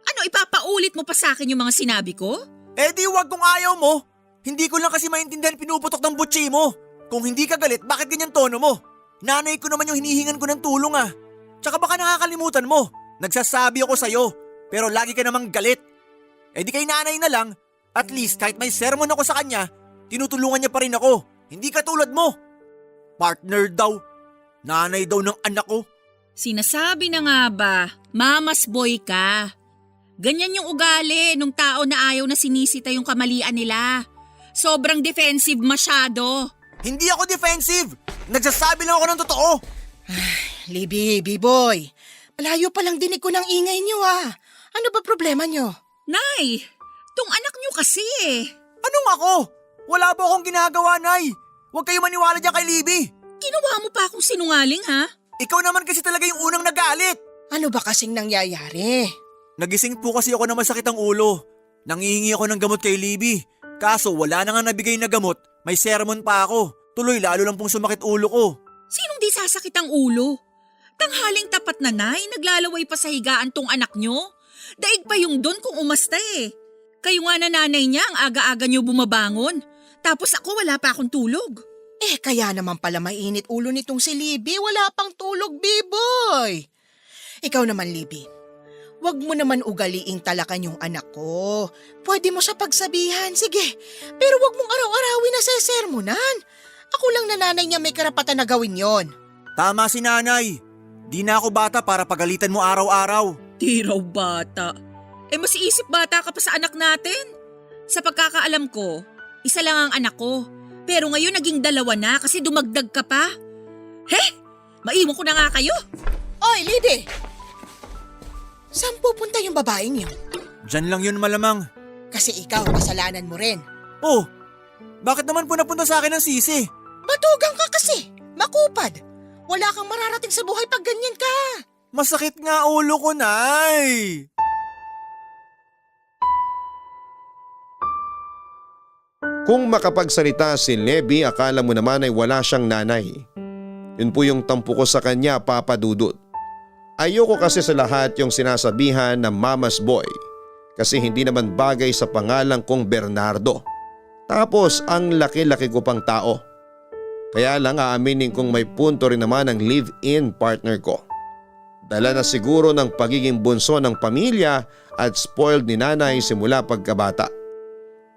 Ano, ipapaulit mo pa sa akin yung mga sinabi ko? Eh di wag kung ayaw mo. Hindi ko lang kasi maintindihan pinuputok ng butsi mo. Kung hindi ka galit, bakit ganyan tono mo? Nanay ko naman yung hinihingan ko ng tulong ah. Tsaka baka nakakalimutan mo. Nagsasabi ako sa'yo, pero lagi ka namang galit. Eh di kay nanay na lang, at least kahit may sermon ako sa kanya, tinutulungan niya pa rin ako. Hindi katulad mo. Partner daw. Nanay daw ng anak ko. Sinasabi na nga ba, mamas boy ka. Ganyan yung ugali nung tao na ayaw na sinisita yung kamalian nila. Sobrang defensive masyado. Hindi ako defensive. Nagsasabi lang ako ng totoo. Libby, B-boy, malayo pa lang dinig ko ng ingay niyo ah. Ano ba problema niyo? Nay, tong anak niyo kasi eh. Anong ako? Wala po akong ginagawa, Nay. Huwag kayo maniwala dyan kay Libby. Ginawa mo pa akong sinungaling ha? Ikaw naman kasi talaga yung unang nagalit. Ano ba kasing nangyayari? Nagising po kasi ako na masakit ang ulo. Nangihingi ako ng gamot kay Libby. Kaso wala na nga nabigay na gamot. May sermon pa ako. Tuloy lalo lang pong sumakit ulo ko. Sinong di sasakit ang ulo? Tanghaling tapat na nay, naglalaway pa sa higaan tong anak nyo. Daig pa yung doon kung umasta eh. Kayo nga na nanay niya ang aga-aga nyo bumabangon. Tapos ako wala pa akong tulog. Eh kaya naman pala mainit ulo nitong si Libby, wala pang tulog, B-boy. Ikaw naman, Libby. Huwag mo naman ugaliing talakan yung anak ko. Pwede mo siya pagsabihan, sige. Pero huwag mong araw-arawin na sesermonan. Ako lang na nanay niya may karapatan na gawin yon. Tama si nanay. Di na ako bata para pagalitan mo araw-araw. Di raw bata. Eh mas isip bata ka pa sa anak natin. Sa pagkakaalam ko, isa lang ang anak ko. Pero ngayon naging 2 na kasi dumagdag ka pa. Maiwan ko na nga kayo. Oy, Libby! Saan pupunta yung babaeng yun? Diyan lang yun malamang. Kasi ikaw, kasalanan mo rin. Oh, bakit naman po napunta sa akin ang sisi? Batugang ka kasi. Makupad. Wala kang mararating sa buhay pag ganyan ka. Masakit nga ulo ko, Nay. Kung makapagsalita si Leby, akala mo naman ay wala siyang nanay. Yun po yung tampo ko sa kanya, Papa Dudut. Ayoko kasi sa lahat yung sinasabihan na Mama's Boy kasi hindi naman bagay sa pangalan kong Bernardo. Tapos ang laki-laki ko pang tao. Kaya lang aaminin kong may punto rin naman ang live-in partner ko. Dala na siguro ng pagiging bunso ng pamilya at spoiled ni nanay simula pagkabata.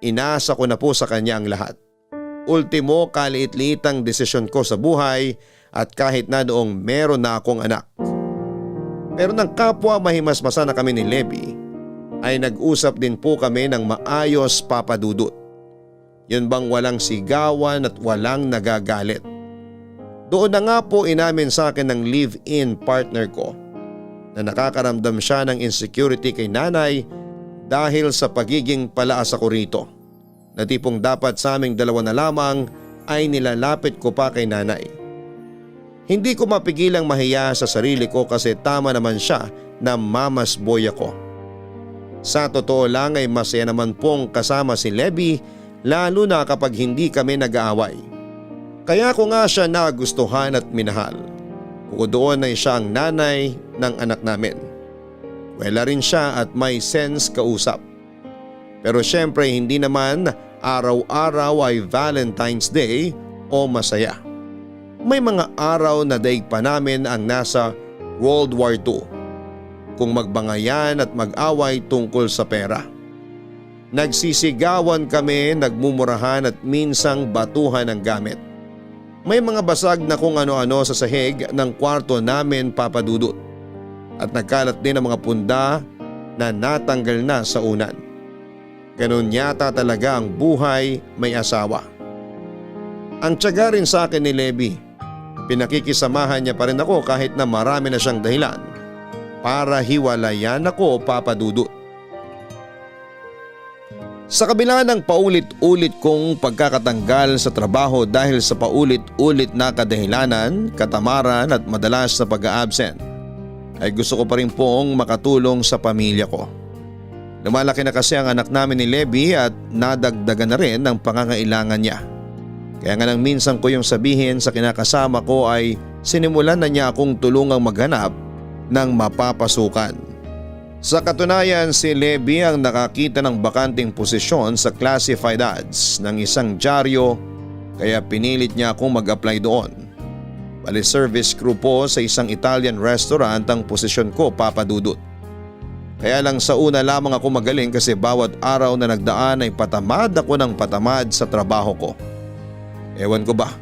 Inaasa ko na po sa kanya ang lahat. Ultimo, kaliit-liitang desisyon ko sa buhay at kahit na noong meron na akong anak. Pero nang kapwa mahimasmasa na kami ni Leby, ay nag-usap din po kami ng maayos, Papa Dudut. Yun bang walang sigawan at walang nagagalit. Doon na nga po inamin sa akin ng live-in partner ko na nakakaramdam siya ng insecurity kay nanay dahil sa pagiging palaas ako rito. Na tipong dapat sa aming 2 na lamang ay nilalapit ko pa kay nanay. Hindi ko mapigilang mahiya sa sarili ko kasi tama naman siya na Mama's boy ako. Sa totoo lang ay masaya naman pong kasama si Leby lalo na kapag hindi kami nag-aaway. Kaya ko nga siya nagustuhan at minahal. Bukod doon ay siya ang nanay ng anak namin. Wala rin siya at may sense kausap. Pero syempre hindi naman araw-araw ay Valentine's Day o masaya. May mga araw na daig pa namin ang nasa World War II. Kung magbangayan at mag-away tungkol sa pera. Nagsisigawan kami, nagmumurahan at minsang batuhan ng gamit. May mga basag na kung ano-ano sa sahig ng kwarto namin, Papa Dudut. At nagkalat din ang mga punda na natanggal na sa unan. Ganun yata talaga ang buhay may asawa. Ang tiyaga rin sa akin ni Leby. Pinakikisamahan niya pa rin ako kahit na marami na siyang dahilan para hiwalayan ako, Papa Dudut. Sa kabila ng paulit-ulit kong pagkakatanggal sa trabaho dahil sa paulit-ulit na kadahilanan, katamaran at madalas na pag-a-absent, ay gusto ko pa rin pong makatulong sa pamilya ko. Lumalaki na kasi ang anak namin ni Leby at nadagdagan na rin ang pangangailangan niya. Kaya nga nang minsan ko yung sabihin sa kinakasama ko ay sinimulan na niya akong tulungang maghanap ng mapapasukan. Sa katunayan, si Leby ang nakakita ng bakanting posisyon sa classified ads ng isang dyaryo kaya pinilit niya akong mag-apply doon. Bali service crew po sa isang Italian restaurant ang posisyon ko, Papa Dudut. Kaya lang sa una lamang ako magaling kasi bawat araw na nagdaan ay patamad ako ng patamad sa trabaho ko. Ewan ko ba,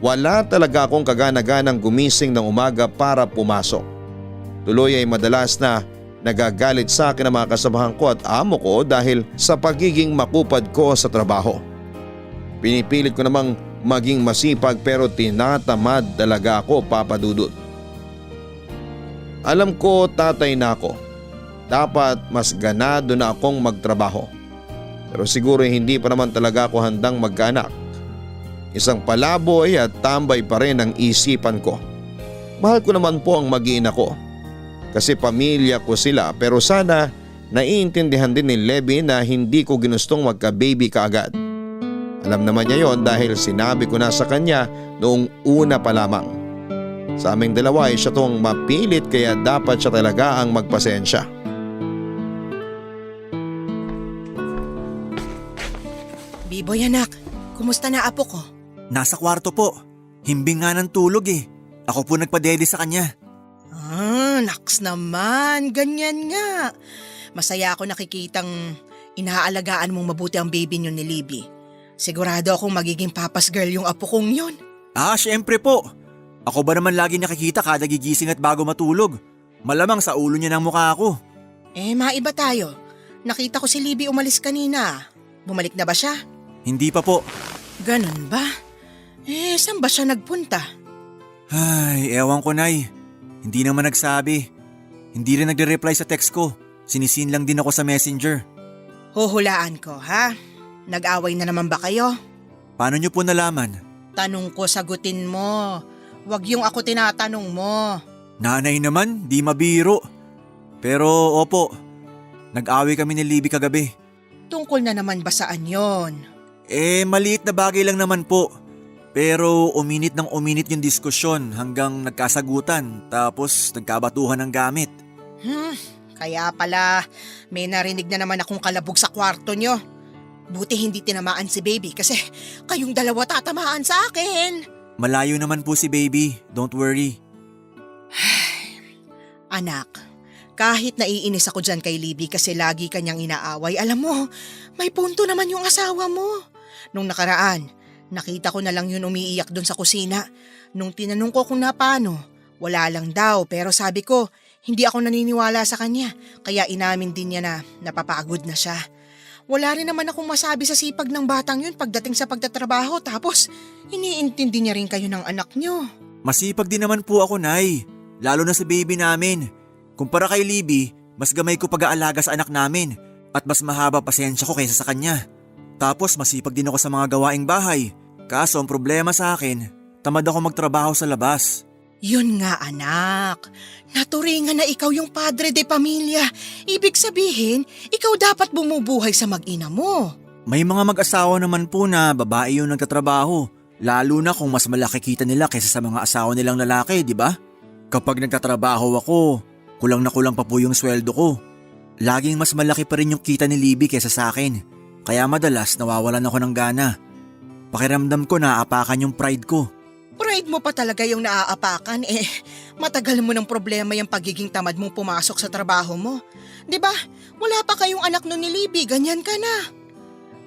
wala talaga akong kagana-ganang gumising ng umaga para pumasok. Tuloy ay madalas na nagagalit sa akin ang mga kasamahan ko at amo ko dahil sa pagiging makupad ko sa trabaho. Pinipilit ko namang maging masipag pero tinatamad talaga ako, Papa Dudut. Alam ko tatay na ako. Dapat mas ganado na akong magtrabaho. Pero siguro hindi pa naman talaga ako handang magkaanak. Isang palaboy at tambay pa rin ang isipan ko. Mahal ko naman po ang mag-iina ko. Kasi pamilya ko sila pero sana naiintindihan din ni Leby na hindi ko ginustong magka-baby kaagad. Alam naman niya yon dahil sinabi ko na sa kanya noong una pa lamang. Sa aming dalawa ay siya tong mapilit kaya dapat siya talaga ang magpasensya. Biboy anak, kumusta na apo ko? Nasa kwarto po. Himbing nga ng tulog eh. Ako po nagpadede sa kanya. Naks naman, ganyan nga. Masaya ako nakikitang inaalagaan mong mabuti ang baby niyo ni Libby. Sigurado akong magiging papa's girl yung apo kong yun. Syempre po. Ako ba naman lagi nakikita kada gigising at bago matulog? Malamang sa ulo niya ng mukha ako. Maiba tayo. Nakita ko si Libby umalis kanina. Bumalik na ba siya? Hindi pa po. Ganun ba? Saan ba siya nagpunta? Ay, ewan ko, Nay. Hindi naman nagsabi. Hindi rin nagre-reply sa text ko. Sinisin lang din ako sa messenger. Huhulaan ko, ha? Nag-away na naman ba kayo? Paano niyo po nalaman? Tanong ko, sagutin mo. Huwag yung ako tinatanong mo. Nanay naman, di mabiro. Pero opo, nag-away kami ni Libby kagabi. Tungkol na naman ba saan yon? Maliit na bagay lang naman po. Pero uminit ng uminit yung diskusyon hanggang nagkasagutan tapos nagkabatuhan ng gamit. Kaya pala may narinig na naman akong kalabog sa kwarto nyo. Buti hindi tinamaan si baby kasi kayong dalawa tatamaan sa akin. Malayo naman po si baby, don't worry. Anak, kahit naiinis ako dyan kay Libby kasi lagi kanyang inaaway, alam mo, may punto naman yung asawa mo. Nung nakaraan, nakita ko na lang yun umiiyak doon sa kusina. Nung tinanong ko kung paano, wala lang daw pero sabi ko, hindi ako naniniwala sa kanya kaya inamin din niya na napapagod na siya. Wala rin naman akong masabi sa sipag ng batang yun pagdating sa pagtatrabaho tapos iniintindi niya rin kayo ng anak niyo. Masipag din naman po ako, Nay. Lalo na sa baby namin. Kumpara kay Libby, mas gamay ko pag-aalaga sa anak namin at mas mahaba pasensya ko kaysa sa kanya. Tapos masipag din ako sa mga gawaing bahay. Kaso ang problema sa akin, tamad ako magtrabaho sa labas. Yun nga anak, naturingan na ikaw yung padre de pamilya. Ibig sabihin, ikaw dapat bumubuhay sa mag-ina mo. May mga mag-asawa naman po na babae yung nagtatrabaho. Lalo na kung mas malaki kita nila kaysa sa mga asawa nilang lalaki, di ba? Kapag nagtatrabaho ako, kulang na kulang pa po yung sweldo ko. Laging mas malaki pa rin yung kita ni Libby kaysa sa akin. Kaya madalas nawawalan ako ng gana. Pakiramdam ko naaapakan yung pride ko. Pride mo pa talaga yung naaapakan matagal mo ng problema yung pagiging tamad mong pumasok sa trabaho mo. 'Di ba? Wala pa kayong anak nun ni Libby, ganyan ka na.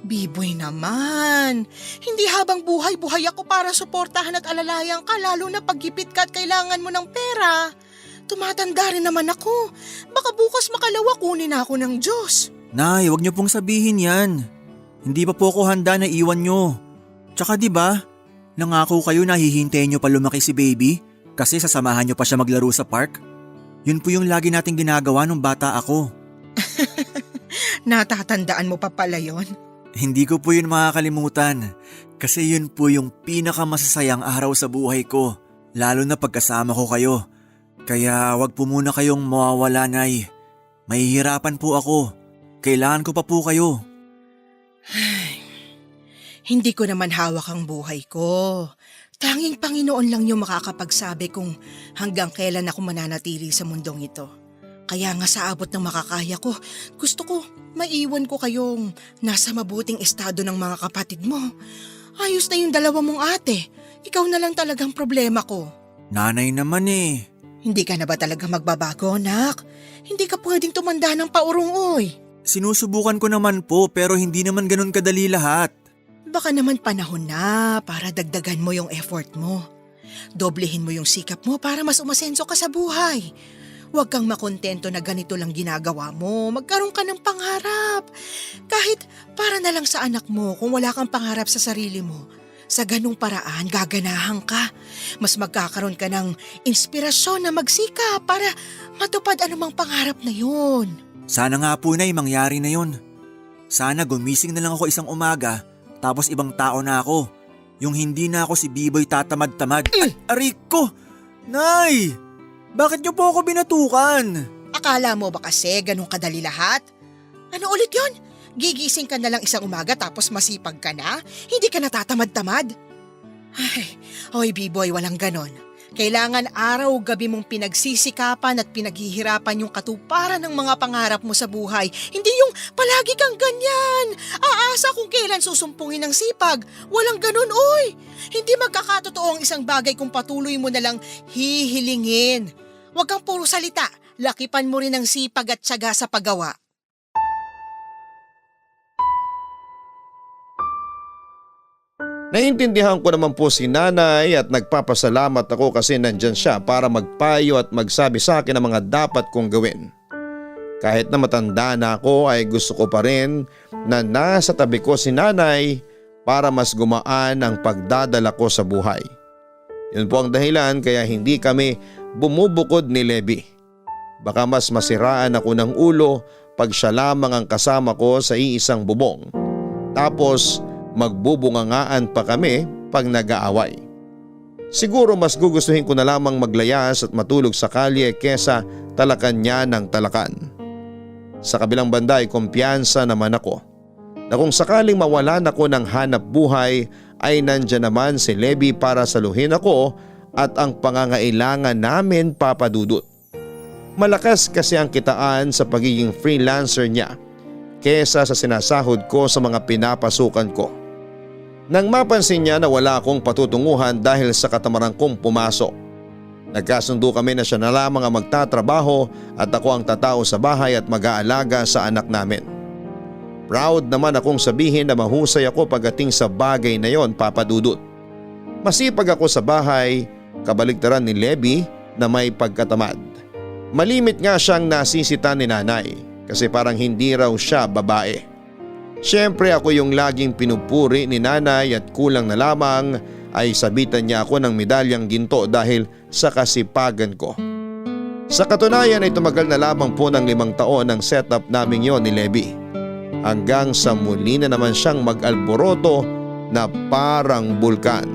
Biboy naman. Hindi habang buhay ako para suportahan at alalayan ka lalo na paggipit ka at kailangan mo ng pera. Tumatanda rin naman ako. Baka bukas makalawa kunin ako ng Diyos. Nay, wag niyo pong sabihin yan. Hindi pa po ako handa na iwan niyo. Tsaka 'di ba? Nangako kayo na hihintayin niyo pa lumaki si baby kasi sasamahan niyo pa siya maglaro sa park. Yun po yung lagi nating ginagawa nung bata ako. Natatandaan mo pa pala yon? Hindi ko po yun makakalimutan kasi yun po yung pinakamasasayang araw sa buhay ko, lalo na pagkasama ko kayo. Kaya wag po muna kayong mawawala, Nay. Mahihirapan po ako. Kailangan ko pa po kayo. Hindi ko naman hawak ang buhay ko. Tanging Panginoon lang yung makakapagsabi kung hanggang kailan ako mananatili sa mundong ito. Kaya nga sa abot ng makakaya ko, gusto ko maiwan ko kayong nasa mabuting estado ng mga kapatid mo. Ayos na yung dalawa mong ate. Ikaw na lang talagang problema ko. Nanay naman eh. Hindi ka na ba talaga magbabago, anak? Hindi ka pwedeng tumanda ng paurong-oy. Sinusubukan ko naman po pero hindi naman ganun kadali lahat. Baka naman panahon na para dagdagan mo yung effort mo. Doblehin mo yung sikap mo para mas umasenso ka sa buhay. Huwag kang makontento na ganito lang ginagawa mo. Magkaroon ka ng pangarap. Kahit para na lang sa anak mo kung wala kang pangarap sa sarili mo. Sa ganung paraan, gaganahan ka. Mas magkakaroon ka ng inspirasyon na magsika para matupad anumang pangarap na yun. Sana nga po, Nay, mangyari na yun. Sana gumising na lang ako isang umaga tapos ibang tao na ako. Yung hindi na ako si Biboy tatamad-tamad. Ay, aray ko! Nay! Bakit niyo po ako binatukan? Akala mo ba kasi ganun kadali lahat? Ano ulit yun? Gigising ka na lang isang umaga tapos masipag ka na? Hindi ka natatamad-tamad? Ay, hoy Biboy, walang ganon. Kailangan araw-gabi mong pinagsisikapan at pinaghihirapan yung katuparan ng mga pangarap mo sa buhay. Hindi yung palagi kang ganyan. Aasa kung kailan susumpungin ng sipag. Walang ganon, oy. Hindi magkakatotoo ang isang bagay kung patuloy mo na lang hihilingin. Huwag kang puro salita. Lakipan mo rin ang sipag at tiyaga sa paggawa. Naiintindihan ko naman po si nanay at nagpapasalamat ako kasi nandyan siya para magpayo at magsabi sa akin ng mga dapat kong gawin. Kahit na matanda na ako ay gusto ko pa rin na nasa tabi ko si nanay para mas gumaan ang pagdadala ko sa buhay. Yun po ang dahilan kaya hindi kami bumubukod ni Levi. Baka mas masiraan ako ng ulo pag siya lamang ang kasama ko sa iisang bubong. Tapos magbubungangaan pa kami pag nag-aaway. Siguro mas gugustuhin ko na lamang maglayas at matulog sa kalye kesa talakan niya ng talakan. Sa kabilang banda ay kumpiyansa naman ako na kung sakaling mawalan ako ng hanap buhay ay nandyan naman si Levi para saluhin ako at ang pangangailangan namin, Papa Dudut. Malakas kasi ang kitaan sa pagiging freelancer niya kesa sa sinasahod ko sa mga pinapasukan ko. Nang mapansin niya na wala akong patutunguhan dahil sa katamaran kong pumasok, nagkasundo kami na siya na lamang ang magtatrabaho at ako ang tatao sa bahay at mag-aalaga sa anak namin. Proud naman akong sabihin na mahusay ako pagdating sa bagay na yon, Papa Dudut. Masipag ako sa bahay, kabaligtaran ni Levi na may pagkatamad. Malimit nga siyang nasisita ni nanay kasi parang hindi raw siya babae. Siyempre ako yung laging pinupuri ni nanay at kulang na lamang ay sabitan niya ako ng medalyang ginto dahil sa kasipagan ko. Sa katunayan ay tumagal na lamang po ng 5 taon ang setup namin yon ni Levi. Hanggang sa muli na naman siyang mag-alboroto na parang bulkan.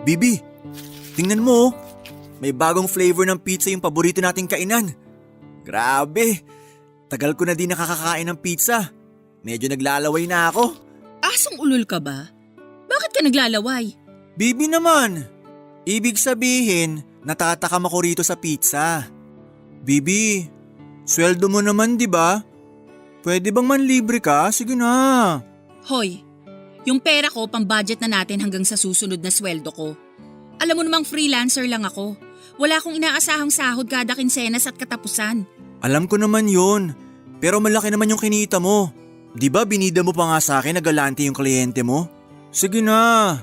Bibi, tingnan mo, may bagong flavor ng pizza yung paborito nating kainan. Grabe, tagal ko na din nakakakain ng pizza. Medyo naglalaway na ako. Asong ulol ka ba? Bakit ka naglalaway? Bibi naman, ibig sabihin natatakam ako rito sa pizza. Bibi, sweldo mo naman di ba? Pwede bang manlibre ka? Sige na. Hoy, yung pera ko pang-budget na natin hanggang sa susunod na sweldo ko. Alam mo namang freelancer lang ako. Wala akong inaasahang sahod kada kinsenas at katapusan. Alam ko naman yun, pero malaki naman yung kinita mo. Di ba binida mo pa nga sa akin na galante yung kliyente mo? Sige na,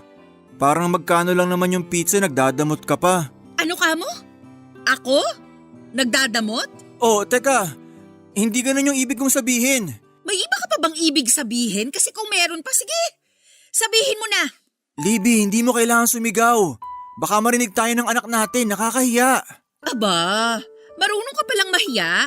parang magkano lang naman yung pizza, nagdadamot ka pa. Ano ka mo? Ako? Nagdadamot? Oh, teka, hindi ganun yung ibig kong sabihin. May iba ka pa bang ibig sabihin? Kasi kung meron pa, sige. Sabihin mo na. Libby, hindi mo kailangan sumigaw. Baka marinig tayo ng anak natin, nakakahiya. Aba, marunong ka palang mahiya.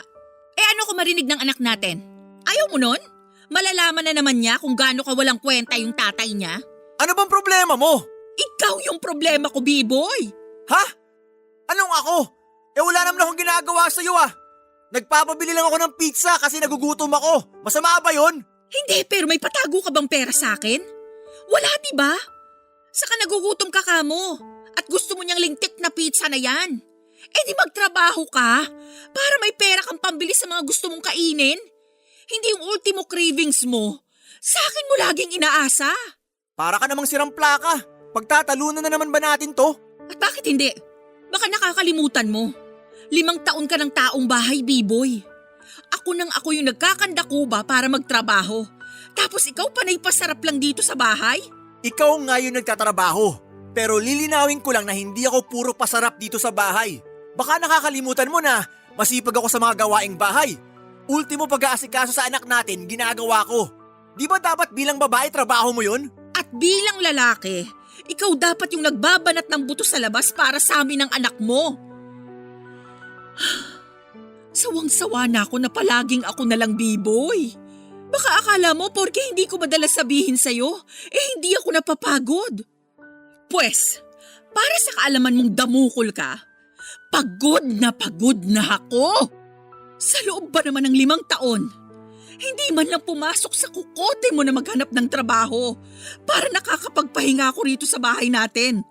Ano kung marinig ng anak natin? Ayaw mo nun? Malalaman na naman niya kung gaano ka walang kwenta yung tatay niya. Ano bang problema mo? Ikaw yung problema ko, B-boy. Ha? Anong ako? Wala naman akong ginagawa sa'yo ah. Nagpapabili lang ako ng pizza kasi nagugutom ako. Masama ba yun? Hindi, pero may patago ka bang pera sa akin? Wala, diba? Saka nagugutom ka kamo at gusto mo niyang lintik na pizza na yan. Di magtrabaho ka para may pera kang pambili sa mga gusto mong kainin. Hindi yung ultimo cravings mo. Sa akin mo laging inaasa. Para ka namang sirang plaka. Pagtatalunan na naman ba natin to? At bakit hindi? Baka nakakalimutan mo. 5 taon ka ng taong bahay, B-boy. Ako yung nagkakandakuba para magtrabaho. Tapos ikaw panay pasarap lang dito sa bahay? Ikaw nga yung nagtatrabaho. Pero lilinawin ko lang na hindi ako puro pasarap dito sa bahay. Baka nakakalimutan mo na masipag ako sa mga gawaing bahay. Ultimo pag-aasikaso sa anak natin, ginagawa ko. Di ba dapat bilang babae trabaho mo yun? At bilang lalaki, ikaw dapat yung nagbabanat ng buto sa labas para sa amin ng anak mo. Sawang-sawa na ako na palaging ako na lang, B-boy. Baka akala mo porke hindi ko madalas sabihin sa'yo, hindi ako napapagod. Pwes, para sa kaalaman mong damukol ka, pagod na ako. Sa loob ba naman ng 5 taon, hindi man lang pumasok sa kukote mo na maghanap ng trabaho para nakakapagpahinga ako rito sa bahay natin.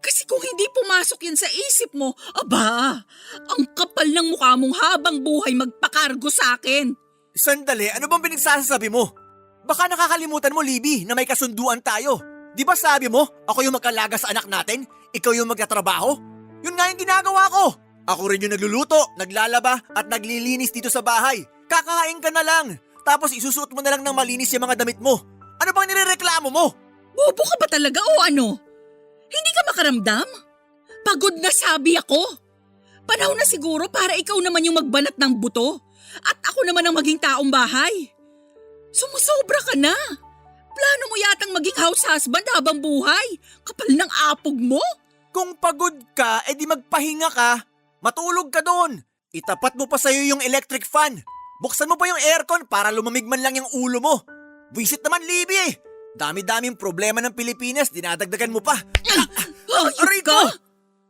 Kasi kung hindi pumasok yan sa isip mo, aba, ang kapal ng mukha mong habang buhay magpakargo sa akin. Sandali, ano bang pinagsasabi mo? Baka nakakalimutan mo, Libby, na may kasunduan tayo. Di ba sabi mo, ako yung mag-alaga sa anak natin, ikaw yung magtatrabaho? Yun nga yung ginagawa ko. Ako rin yung nagluluto, naglalaba at naglilinis dito sa bahay. Kakain ka na lang, tapos isusuot mo na lang ng malinis yung mga damit mo. Ano bang nirereklamo mo? Bobo ka ba talaga o ano? Hindi ka makaramdam? Pagod na sabi ako. Panahon na siguro para ikaw naman yung magbanat ng buto at ako naman ang maging taong bahay. Sumusobra ka na. Plano mo yatang maging house husband habang buhay. Kapal ng apog mo. Kung pagod ka, edi magpahinga ka. Matulog ka doon. Itapat mo pa sa'yo yung electric fan. Buksan mo pa yung aircon para lumamig man lang yung ulo mo. Visit naman, Libby eh. Dami-daming problema ng Pilipinas, dinadagdagan mo pa. Aray ko!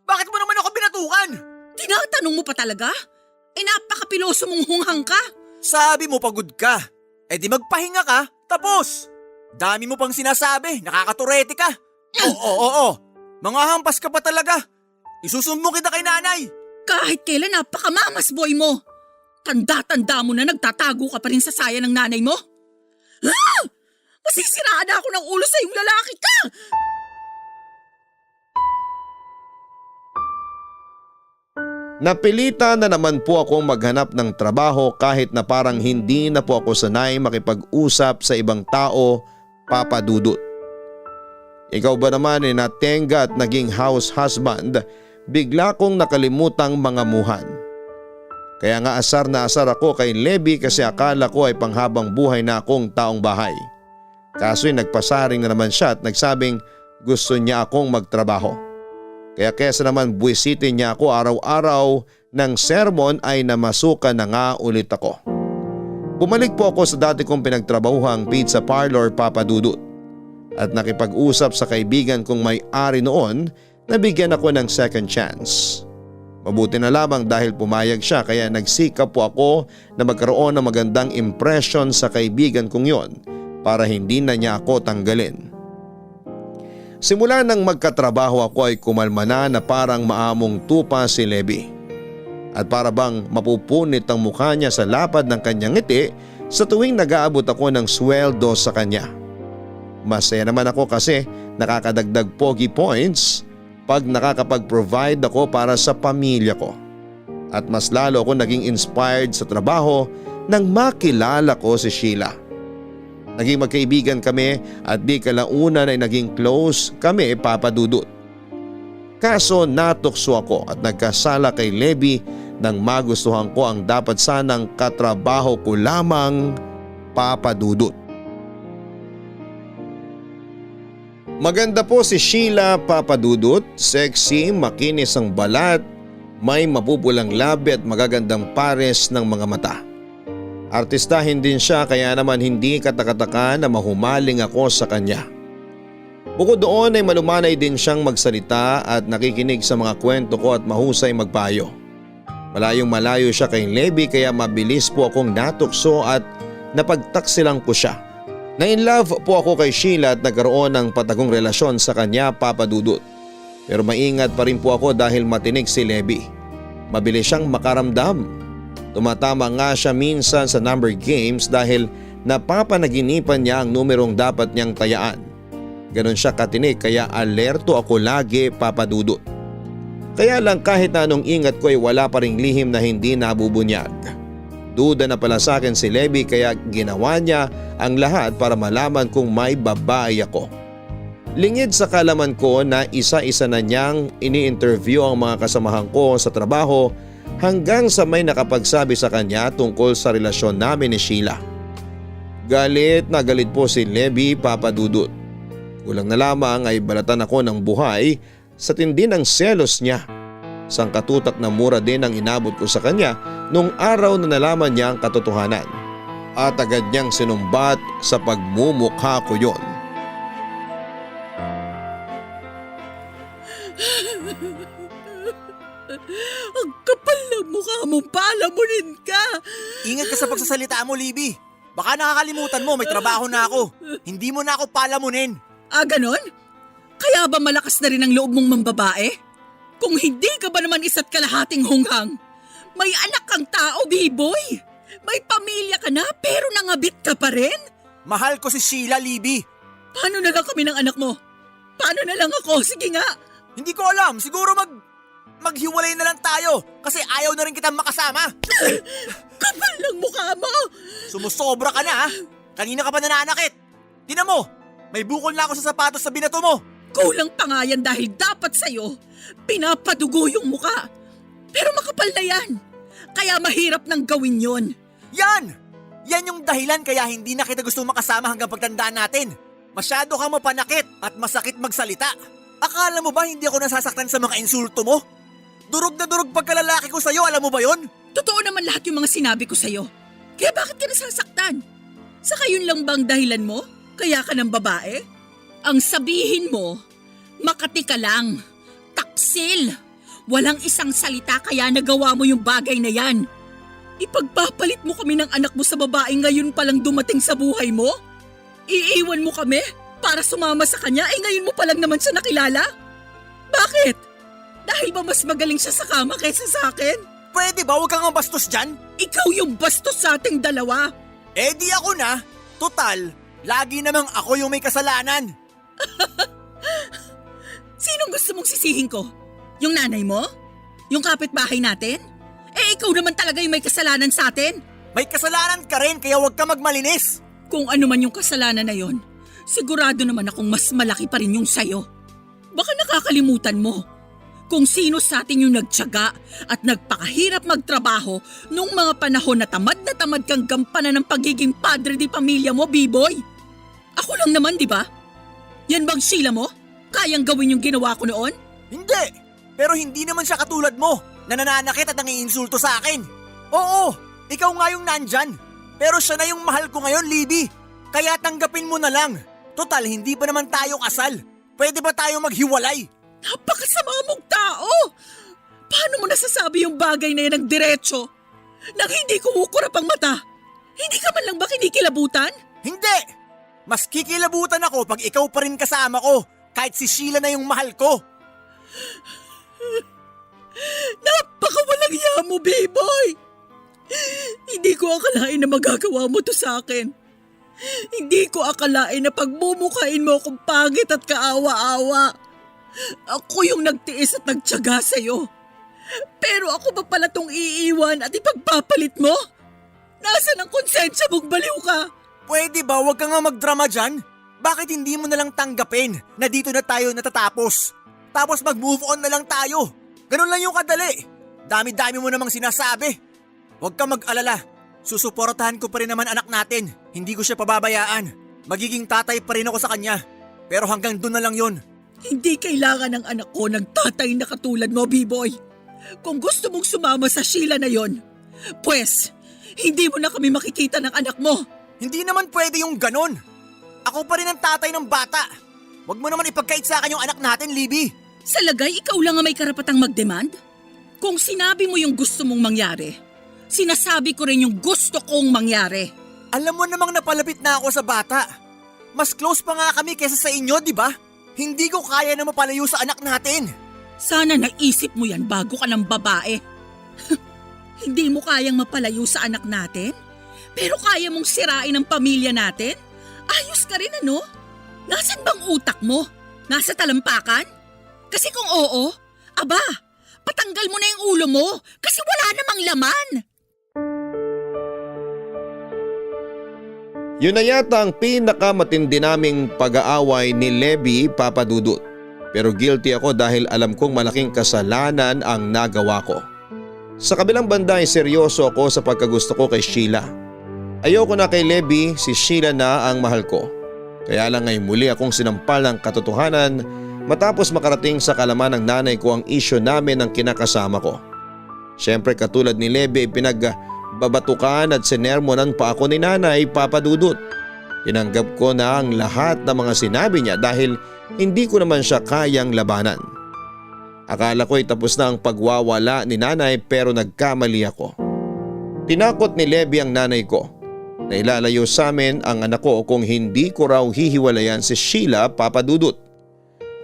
Bakit mo naman ako binatukan? Tinatanong mo pa talaga? Napakapiloso mong hunghang ka. Sabi mo pagod ka. Edi magpahinga ka, tapos. Dami mo pang sinasabi, nakakaturete ka. Oo. Mga hampas ka pa talaga. Isusumbong kita kay nanay. Kahit kailan napakamamas boy mo. Tanda-tanda mo na nagtatago ka pa rin sa saya ng nanay mo. Ah! Masisiraan ako ng ulo sa iyong lalaki ka! Napilitan na naman po akong maghanap ng trabaho kahit na parang hindi na po ako sanay makipag-usap sa ibang tao, Papa Dudut. Ikaw ba naman natenga at naging house husband, bigla kong nakalimutang mga muhan. Kaya nga asar na asar ako kay Lebby kasi akala ko ay panghabang buhay na akong taong bahay. Kaso'y nagpasaring na naman siya at nagsabing gusto niya akong magtrabaho. Kaya kesa naman buwisitin niya ako araw-araw ng sermon ay namasukan na nga ulit ako. Bumalik po ako sa dati kong pinagtrabahuhang pizza parlor, Papa Dudut. At nakipag-usap sa kaibigan kong may-ari noon na bigyan ako ng second chance. Mabuti na lamang dahil pumayag siya kaya nagsikap po ako na magkaroon ng magandang impression sa kaibigan kong yon para hindi na niya ako tanggalin. Simula nang magkatrabaho ako ay kumalma na parang maamong tupa si Lebby. At para bang mapupunit ang mukha niya sa lapad ng kanyang ngiti sa tuwing nag-aabot ako ng sweldo sa kanya. Masaya naman ako kasi nakakadagdag pogi points pag nakakapag-provide ako para sa pamilya ko. At mas lalo ako naging inspired sa trabaho nang makilala ko si Sheila. Naging magkaibigan kami at di kalaunan ay naging close kami, Papa Dudut. Kaso natukso ako at nagkasala kay Lebby nang magustuhan ko ang dapat sanang katrabaho ko lamang, Papa Dudut. Maganda po si Sheila, Papa Dudut, sexy, makinis ang balat, may mapupulang labi at magagandang pares ng mga mata. Artistahin din siya kaya naman hindi katakataka na mahumaling ako sa kanya. Bukod doon ay malumanay din siyang magsalita at nakikinig sa mga kwento ko at mahusay magpayo. Malayong malayo siya kay Lebby kaya mabilis po akong natukso at napagtaksilang ko siya. Na-inlove po ako kay Sheila at nagkaroon ng patagong relasyon sa kanya, Papa Dudut. Pero maingat pa rin po ako dahil matinig si Lebby. Mabilis siyang makaramdam. Tumatama nga siya minsan sa number games dahil napapanaginipan niya ang numerong dapat niyang tayaan. Ganon siya katinig kaya alerto ako lagi, Papa Dudut. Kaya lang kahit na anong ingat ko ay wala pa ring lihim na hindi nabubunyag. Duda na pala sa akin si Lebby kaya ginawa niya ang lahat para malaman kung may babae ako. Lingid sa kalaman ko na isa-isa na niyang ini-interview ang mga kasamahan ko sa trabaho hanggang sa may nakapagsabi sa kanya tungkol sa relasyon namin ni Sheila. Galit na galit po si Lebby, Papa Dudut. Kulang na lamang ay balatan ako ng buhay sa tindi ng selos niya. Sangkatutak na mura din ang inabot ko sa kanya nung araw na nalaman niya ang katotohanan. At agad niyang sinumbat sa pagmumukha ko yon. Ang kapal ng mukha mo, palamunin ka! Ingat ka sa pagsasalita mo, Libby. Baka nakakalimutan mo, may trabaho na ako. Hindi mo na ako palamunin. Ah, ganon? Kaya ba malakas na rin ang loob mong mambabae? Kung hindi ka ba naman isa't kalahating hunghang? May anak kang tao, B-boy! May pamilya ka na pero nangabit ka pa rin? Mahal ko si Sheila, Libby. Paano na lang kami ng anak mo? Paano na lang ako? Sige nga! Hindi ko alam, siguro maghiwalay na lang tayo kasi ayaw na rin kitang makasama. Kapal ng mukha mo! Sumusobra ka na ha? Kanina ka pa nananakit. Tingnan mo, may bukol na ako sa sapatos sa binato mo. Kulang pa nga yan dahil dapat sa'yo pinapadugo yung mukha. Pero makapal na yan. Kaya mahirap nang gawin yon. Yan! Yan yung dahilan kaya hindi na kita gusto makasama hanggang pagtandaan natin. Masyado kang mapanakit at masakit magsalita. Akala mo ba hindi ako nasasaktan sa mga insulto mo? Durog na durog pagkalalaki ko sa'yo, alam mo ba yon? Totoo naman lahat yung mga sinabi ko sa'yo. Kaya bakit ka nasasaktan? Saka yun lang bang dahilan mo? Kaya ka ng babae? Ang sabihin mo, makati ka lang. Taksil. Walang isang salita kaya nagawa mo yung bagay na yan. Ipagpapalit mo kami ng anak mo sa babae ngayon palang dumating sa buhay mo? Iiwan mo kami para sumama sa kanya ngayon mo palang naman siya nakilala? Bakit? Dahil ba mas magaling siya sa kama kaysa sa akin? Pwede ba huwag kang bastos dyan? Ikaw yung bastos sa ating dalawa. Eh di ako na. Total, lagi namang ako yung may kasalanan. Sinong gusto mong sisihin ko? Yung nanay mo? Yung kapitbahay natin? Ikaw naman talaga yung may kasalanan sa atin. May kasalanan ka rin kaya huwag ka magmalinis. Kung ano man yung kasalanan na yon, sigurado naman akong mas malaki pa rin yung sayo. Baka nakakalimutan mo kung sino sa atin yung nagtiyaga at nagpakahirap magtrabaho nung mga panahon na tamad kang gampanan ng pagiging padre di pamilya mo, B-boy. Ako lang naman, di ba? Yan bang Sheila mo? Kayang gawin yung ginawa ko noon? Hindi, pero hindi naman siya katulad mo na nananakit at nangiinsulto sa akin. Oo, ikaw nga yung nandyan. Pero siya na yung mahal ko ngayon, Libby. Kaya tanggapin mo na lang. Total, hindi pa naman tayo kasal. Pwede ba tayo maghiwalay? Napakasama mong tao! Paano mo nasasabi yung bagay na yan ng diretso? Nang hindi kumukurap ang mata? Hindi ka man lang ba kinikilabutan? Hindi! Mas kikilabutan ako pag ikaw pa rin kasama ko, kahit si Sheila na yung mahal ko. Napakawalang iya mo, B-boy! Hindi ko akalain na magagawa mo to sa akin. Hindi ko akalain na pagmumukhain mo akong pangit at kaawa-awa. Ako yung nagtiis at nagtiyaga sa'yo. Pero ako ba pala tong iiwan at ipagpapalit mo? Nasaan ang konsensya mong baliw ka? Pwede ba huwag ka nga magdrama dyan? Bakit hindi mo na lang tanggapin na dito na tayo natatapos? Tapos mag-move on na lang tayo. Ganun lang yung kadali. Dami-dami mo namang sinasabi. Huwag ka mag-alala. Susuportahan ko pa rin naman anak natin. Hindi ko siya pababayaan. Magiging tatay pa rin ako sa kanya. Pero hanggang doon na lang yun. Hindi kailangan ng anak ko ng tatay na katulad mo, B-boy. Kung gusto mong sumama sa Sheila na yon, pues, hindi mo na kami makikita ng anak mo. Hindi naman pwede yung ganon. Ako pa rin ang tatay ng bata. Huwag mo naman ipagkait sa akin yung anak natin, Libby. Sa lagay, ikaw lang ang may karapatang mag-demand? Kung sinabi mo yung gusto mong mangyari, sinasabi ko rin yung gusto kong mangyari. Alam mo namang napalapit na ako sa bata. Mas close pa nga kami kaysa sa inyo, di ba? Hindi ko kaya na mapalayo sa anak natin. Sana naisip mo yan bago ka ng babae. Hindi mo kayang mapalayo sa anak natin? Pero kaya mong sirain ang pamilya natin? Ayos ka rin ano? Nasaan bang utak mo? Nasa talampakan? Kasi kung oo, aba, patanggal mo na yung ulo mo kasi wala namang laman. Yun na yata ang pinakamatindi naming pag-aaway ni Lebby, Papa Dudut. Pero guilty ako dahil alam kong malaking kasalanan ang nagawa ko. Sa kabilang banda ay seryoso ako sa pagkagusto ko kay Sheila. Ayoko na kay Lebby, si Sheila na ang mahal ko. Kaya lang ay muli akong sinampal ng katotohanan matapos makarating sa kalaman ng nanay ko ang isyu namin ng kinakasama ko. Siyempre katulad ni Lebby pinagbabatukan at sinermonan pa ako ni nanay, Papa Dudut. Tinanggap ko na ang lahat ng mga sinabi niya dahil hindi ko naman siya kayang labanan. Akala ko'y tapos na ang pagwawala ni nanay pero nagkamali ako. Tinakot ni Lebby ang nanay ko na ilalayo sa amin ang anak ko kung hindi ko raw hihiwalayan si Sheila, Papa Dudut.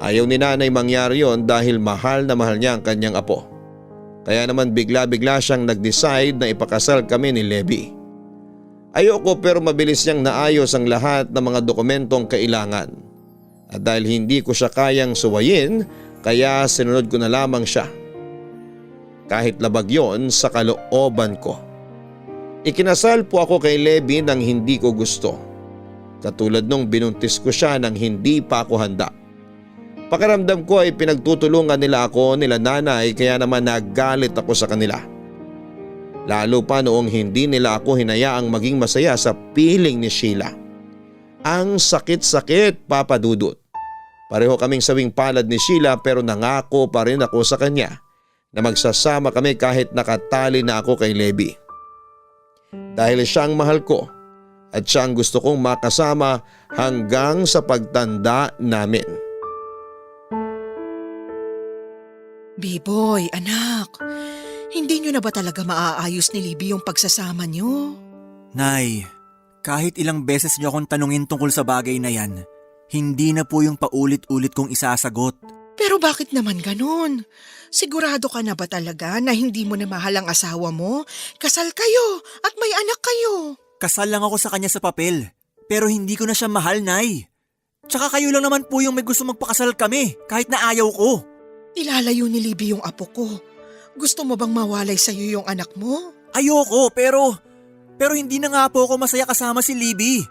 Ayaw ni nanay mangyari yon dahil mahal na mahal niya ang kanyang apo. Kaya naman bigla-bigla siyang nag-decide na ipakasal kami ni Lebby. Ayoko pero mabilis niyang naayos ang lahat ng mga dokumentong kailangan. At dahil hindi ko siya kayang suwayin, kaya sinunod ko na lamang siya. Kahit labag yon sa kalooban ko. Ikinasal po ako kay Lebby nang hindi ko gusto. Katulad nung binuntis ko siya nang hindi pa ako handa. Pakiramdam ko ay pinagtutulungan nila ako nila nanay kaya naman nagalit ako sa kanila. Lalo pa noong hindi nila ako hinayaang maging masaya sa piling ni Sheila. Ang sakit-sakit, Papa Dudut. Pareho kaming sawing palad ni Sheila pero nangako pa rin ako sa kanya na magsasama kami kahit nakatali na ako kay Levi. Dahil siya ang mahal ko at siya ang gusto kong makasama hanggang sa pagtanda namin. Biboy, anak, hindi nyo na ba talaga maaayos ni Libby yung pagsasama nyo? Nay, kahit ilang beses niyo akong tanungin tungkol sa bagay na yan, hindi na po yung paulit-ulit kong isasagot. Pero bakit naman ganun? Sigurado ka na ba talaga na hindi mo na mahal ang asawa mo? Kasal kayo at may anak kayo. Kasal lang ako sa kanya sa papel, pero hindi ko na siya mahal, Nay. Tsaka kayo lang naman po yung may gusto magpakasal kami, kahit na ayaw ko. Ilalayo ni Libby yung apo ko. Gusto mo bang mawalay sa'yo yung anak mo? Ayoko, pero hindi na nga po ako masaya kasama si Libby.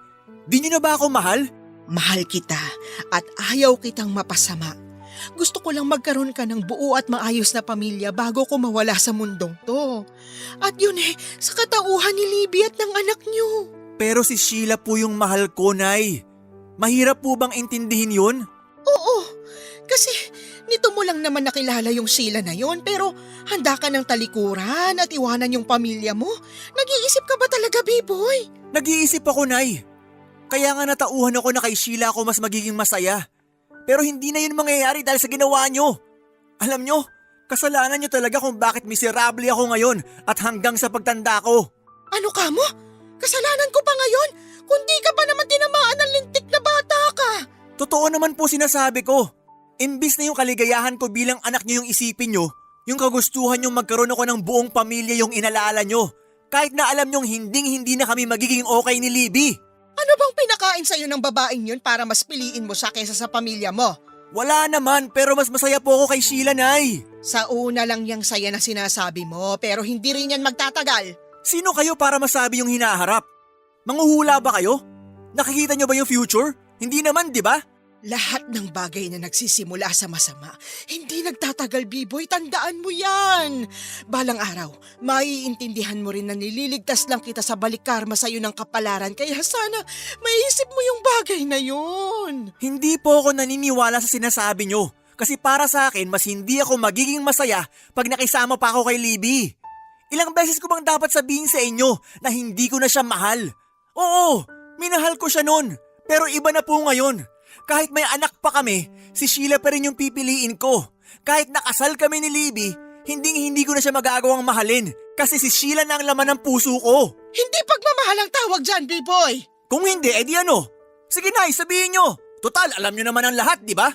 Di niyo na ba ako mahal? Mahal kita at ayaw kitang mapasama. Gusto ko lang magkaroon ka ng buo at maayos na pamilya bago ko mawala sa mundong to. At yun sa katauhan ni Libby at ng anak niyo. Pero si Sheila po yung mahal ko, Nay. Mahirap po bang intindihin yun? Oo, kasi nito mo lang naman nakilala yung Sheila na yon pero handa ka ng talikuran at iwanan yung pamilya mo. Nag-iisip ka ba talaga, B-boy? Nag-iisip ako, Nay. Kaya nga natauhan ako na kay Sheila ako mas magiging masaya. Pero hindi na yun mangyayari dahil sa ginawa nyo. Alam nyo, kasalanan nyo talaga kung bakit miserable ako ngayon at hanggang sa pagtanda ko. Ano ka mo? Kasalanan ko pa ngayon? Kundi ka ba naman tinamaan ng lintik na bata ka? Totoo naman po sinasabi ko. Imbis na yung kaligayahan ko bilang anak nyo yung isipin nyo, yung kagustuhan nyo magkaroon ako ng buong pamilya yung inalala nyo. Kahit na alam nyong hindi na kami magiging okay ni Libby. Ano bang pinakain sa'yo ng babaeng yun para mas piliin mo siya kaysa sa pamilya mo? Wala naman, pero mas masaya po ako kay Sheila, Nay. Sa una lang yung saya na sinasabi mo pero hindi rin yan magtatagal. Sino kayo para masabi yung hinaharap? Manghuhula ba kayo? Nakikita nyo ba yung future? Hindi naman, di ba? Lahat ng bagay na nagsisimula sa masama, hindi nagtatagal, B-boy, tandaan mo yan. Balang araw, maiintindihan mo rin na nililigtas lang kita sa balik karma sa'yo ng kapalaran kaya sana maiisip mo yung bagay na yun. Hindi po ako naniniwala sa sinasabi nyo. Kasi para sa akin, mas hindi ako magiging masaya pag nakisama pa ako kay Libby. Ilang beses ko bang dapat sabihin sa inyo na hindi ko na siya mahal? Oo, minahal ko siya noon. Pero iba na po ngayon. Kahit may anak pa kami, si Sheila pa rin yung pipiliin ko. Kahit nakasal kami ni Libby, hindi ko na siya magagawang mahalin. Kasi si Sheila na ang laman ng puso ko. Hindi pagmamahal ang tawag dyan, B-boy. Kung hindi, edi ano? Sige na, sabihin nyo. Total, alam nyo naman ang lahat, di ba?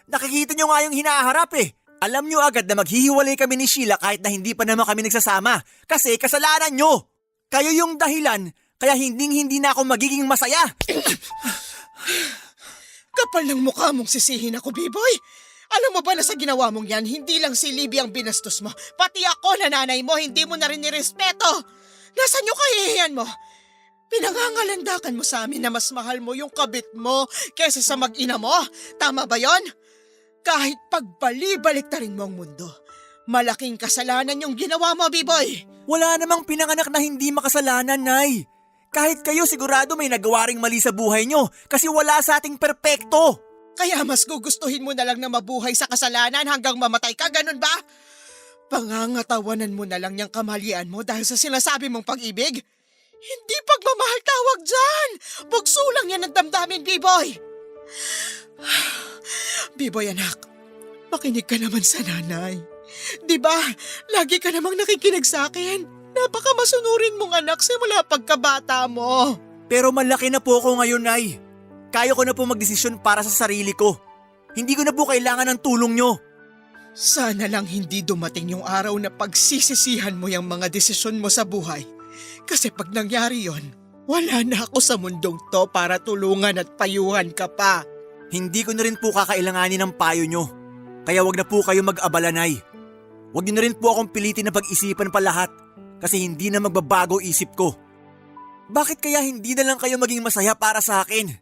Nakikita nyo nga yung hinaharap eh. Alam nyo agad na maghihiwalay kami ni Sheila kahit na hindi pa naman kami nagsasama. Kasi kasalanan nyo. Kayo yung dahilan, kaya hindi na ako magiging masaya. Kapal ng mukha mong sisihin ako, B-boy. Alam mo ba na sa ginawa mong yan, hindi lang si Libby ang binastos mo. Pati ako na nanay mo, hindi mo na rin nirespeto. Nasaan yung kahihiyan mo? Pinangangalandakan mo sa amin na mas mahal mo yung kabit mo kaysa sa mag-ina mo. Tama ba yon? Kahit pagbali-baliktarin mo ang mundo, malaking kasalanan yung ginawa mo, B-boy. Wala namang pinanganak na hindi makasalanan, Nay. Kahit kayo sigurado may nagawa ring mali sa buhay nyo kasi wala sa ating perpekto. Kaya mas gugustuhin mo na lang na mabuhay sa kasalanan hanggang mamatay ka, ganun ba? Pangangatawanan mo na lang yung kamalian mo dahil sa sinasabi mong pag-ibig? Hindi pagmamahal tawag dyan! Bugso lang yan ng damdamin, B-boy! B-boy anak, makinig ka naman sa nanay. Diba, lagi ka namang nakikinig sa akin. Napakamasunurin mong anak simula pagkabata mo. Pero malaki na po ako ngayon, Nay. Kaya ko na po magdesisyon para sa sarili ko. Hindi ko na po kailangan ng tulong nyo. Sana lang hindi dumating yung araw na pagsisisihan mo yung mga desisyon mo sa buhay. Kasi pag nangyari yon, wala na ako sa mundong to para tulungan at payuhan ka pa. Hindi ko na rin po kakailanganin ng payo nyo. Kaya wag na po kayo mag-abala, Nay. Wag nyo na rin po akong pilitin na pag-isipan pa lahat. Kasi hindi na magbabago isip ko. Bakit kaya hindi na lang kayo maging masaya para sa akin?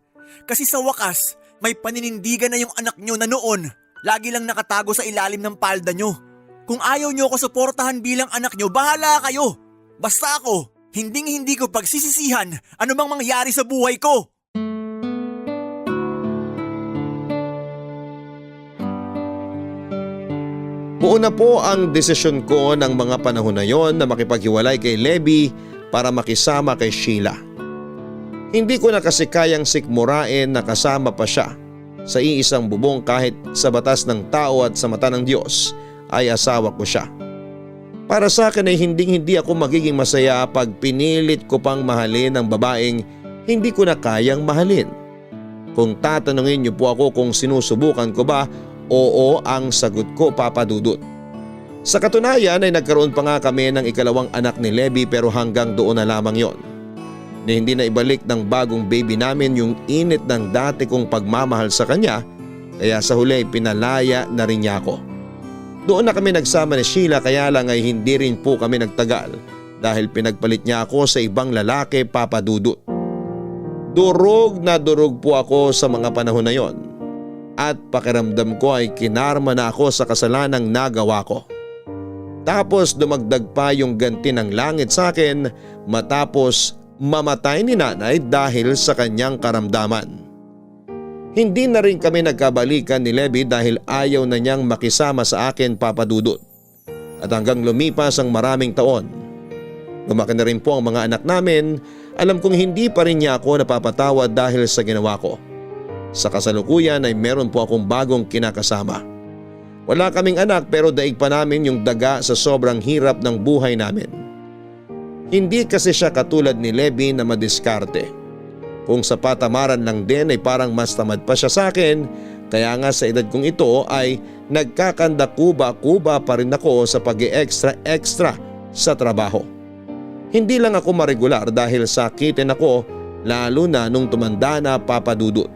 Kasi sa wakas, may paninindigan na yung anak nyo na noon lagi lang nakatago sa ilalim ng palda nyo. Kung ayaw niyo ako suportahan bilang anak niyo, bahala kayo. Basta ako, hindi ko pagsisisihan anumang mangyari sa buhay ko. Buo po ang desisyon ko ng mga panahon na yon na makipaghiwalay kay Leby para makisama kay Sheila. Hindi ko na kasi kayang sikmurain na kasama pa siya sa iisang bubong kahit sa batas ng tao at sa mata ng Diyos ay asawa ko siya. Para sa akin ay hindi ako magiging masaya pag pinilit ko pang mahalin ang babaeng hindi ko na kayang mahalin. Kung tatanungin niyo po ako kung sinusubukan ko ba, oo ang sagot ko, Papa Dudut. Sa katunayan ay nagkaroon pa nga kami ng ikalawang anak ni Leby pero hanggang doon na lamang yon. Na hindi na ibalik ng bagong baby namin yung init ng dati kong pagmamahal sa kanya kaya sa huli pinalaya na rin niya ako. Doon na kami nagsama ni Sheila kaya lang ay hindi rin po kami nagtagal dahil pinagpalit niya ako sa ibang lalaki, Papa Dudut. Durog na durog po ako sa mga panahon na yon. At pakiramdam ko ay kinarma na ako sa kasalanang nagawa ko. Tapos dumagdag pa yung ganti ng langit sa akin matapos mamatay ni nanay dahil sa kanyang karamdaman. Hindi na rin kami nagkabalikan ni Leby dahil ayaw na niyang makisama sa akin, Papa Dudut. At hanggang lumipas ang maraming taon. Lumaki na rin po ang mga anak namin, alam kong hindi pa rin niya ako napapatawad dahil sa ginawa ko. Sa kasalukuyan ay meron po akong bagong kinakasama. Wala kaming anak pero daig pa namin yung daga sa sobrang hirap ng buhay namin. Hindi kasi siya katulad ni Leby na madiskarte. Kung sa patamaran lang din ay parang mas tamad pa siya sa akin kaya nga sa edad kong ito ay nagkakanda kuba-kuba pa rin ako sa pag-extra sa trabaho. Hindi lang ako maregular dahil sakitin ako lalo na nung tumanda na, Papa Dudut.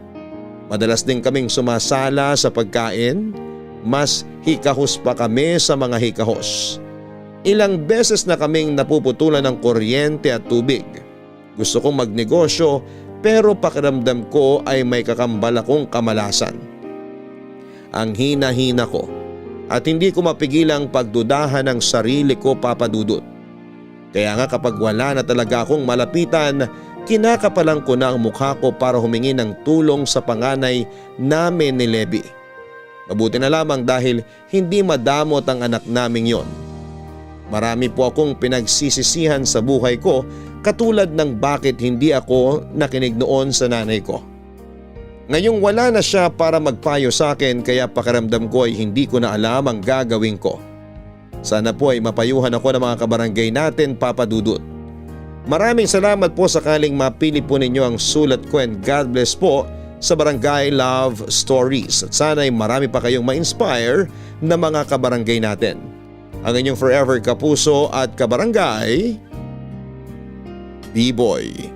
Madalas din kaming sumasala sa pagkain, mas hikahos pa kami sa mga hikahos. Ilang beses na kaming napuputulan ng kuryente at tubig. Gusto kong magnegosyo pero pakiramdam ko ay may kakambal akong kamalasan. Ang hina-hina ko at hindi ko mapigilang pagdudahan ng sarili ko, Papa Dudut. Kaya nga kapag wala na talaga akong malapitan, kinakapalan ko na ang mukha ko para humingi ng tulong sa panganay namin ni Leby. Mabuti na lamang dahil hindi madamot ang anak naming yon. Marami po akong pinagsisisihan sa buhay ko katulad ng bakit hindi ako nakinig noon sa nanay ko. Ngayong wala na siya para magpayo sa akin kaya pakiramdam ko ay hindi ko na alam ang gagawin ko. Sana po ay mapayuhan ako ng mga kabarangay natin, Papa Dudut. Maraming salamat po sakaling mapili po ninyo ang sulat ko and God bless po sa Barangay Love Stories at sana ay marami pa kayong ma-inspire na mga kabarangay natin. Ang inyong forever kapuso at kabarangay, B-Boy.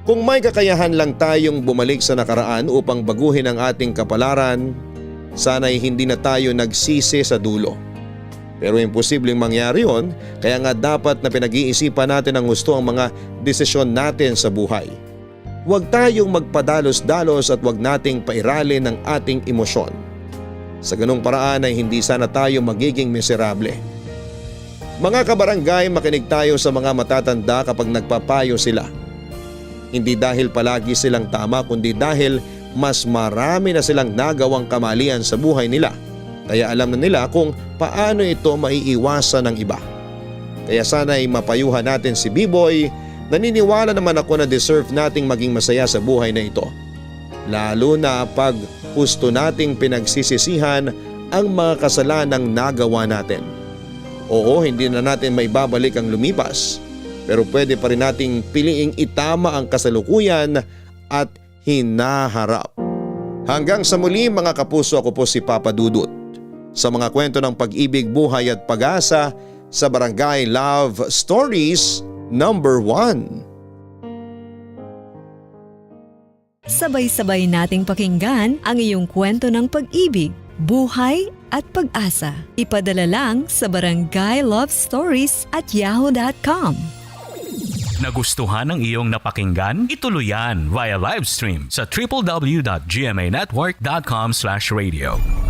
Kung may kakayahan lang tayong bumalik sa nakaraan upang baguhin ang ating kapalaran, sana'y hindi na tayo nagsisi sa dulo. Pero imposibleng mangyari yon, kaya nga dapat na pinag-iisipan natin ang gusto ang mga desisyon natin sa buhay. Huwag tayong magpadalos-dalos at huwag nating pairalin ang ating emosyon. Sa ganung paraan ay hindi sana tayo magiging miserable. Mga kabarangay, makinig tayo sa mga matatanda kapag nagpapayo sila. Hindi dahil palagi silang tama kundi dahil mas marami na silang nagawang kamalian sa buhay nila. Kaya alam na nila kung paano ito maiiwasan ng iba. Kaya sana ay mapayuhan natin si B-Boy. Naniniwala naman ako na deserve nating maging masaya sa buhay na ito. Lalo na pag husto nating pinagsisisihan ang mga kasalanang nagawa natin. Oo, hindi na natin maibabalik ang lumipas. Pero pwede pa rin nating piliing itama ang kasalukuyan at hinaharap. Hanggang sa muli mga kapuso, ako po si Papa Dudut. Sa mga kwento ng pag-ibig, buhay at pag-asa sa Barangay Love Stories number 1. Sabay-sabay nating pakinggan ang iyong kwento ng pag-ibig, buhay at pag-asa. Ipadala lang sa barangaylovestories@yahoo.com. Nagustuhan ng iyong napakinggan? Ituloy yan via live stream sa www.gmanetwork.com/radio.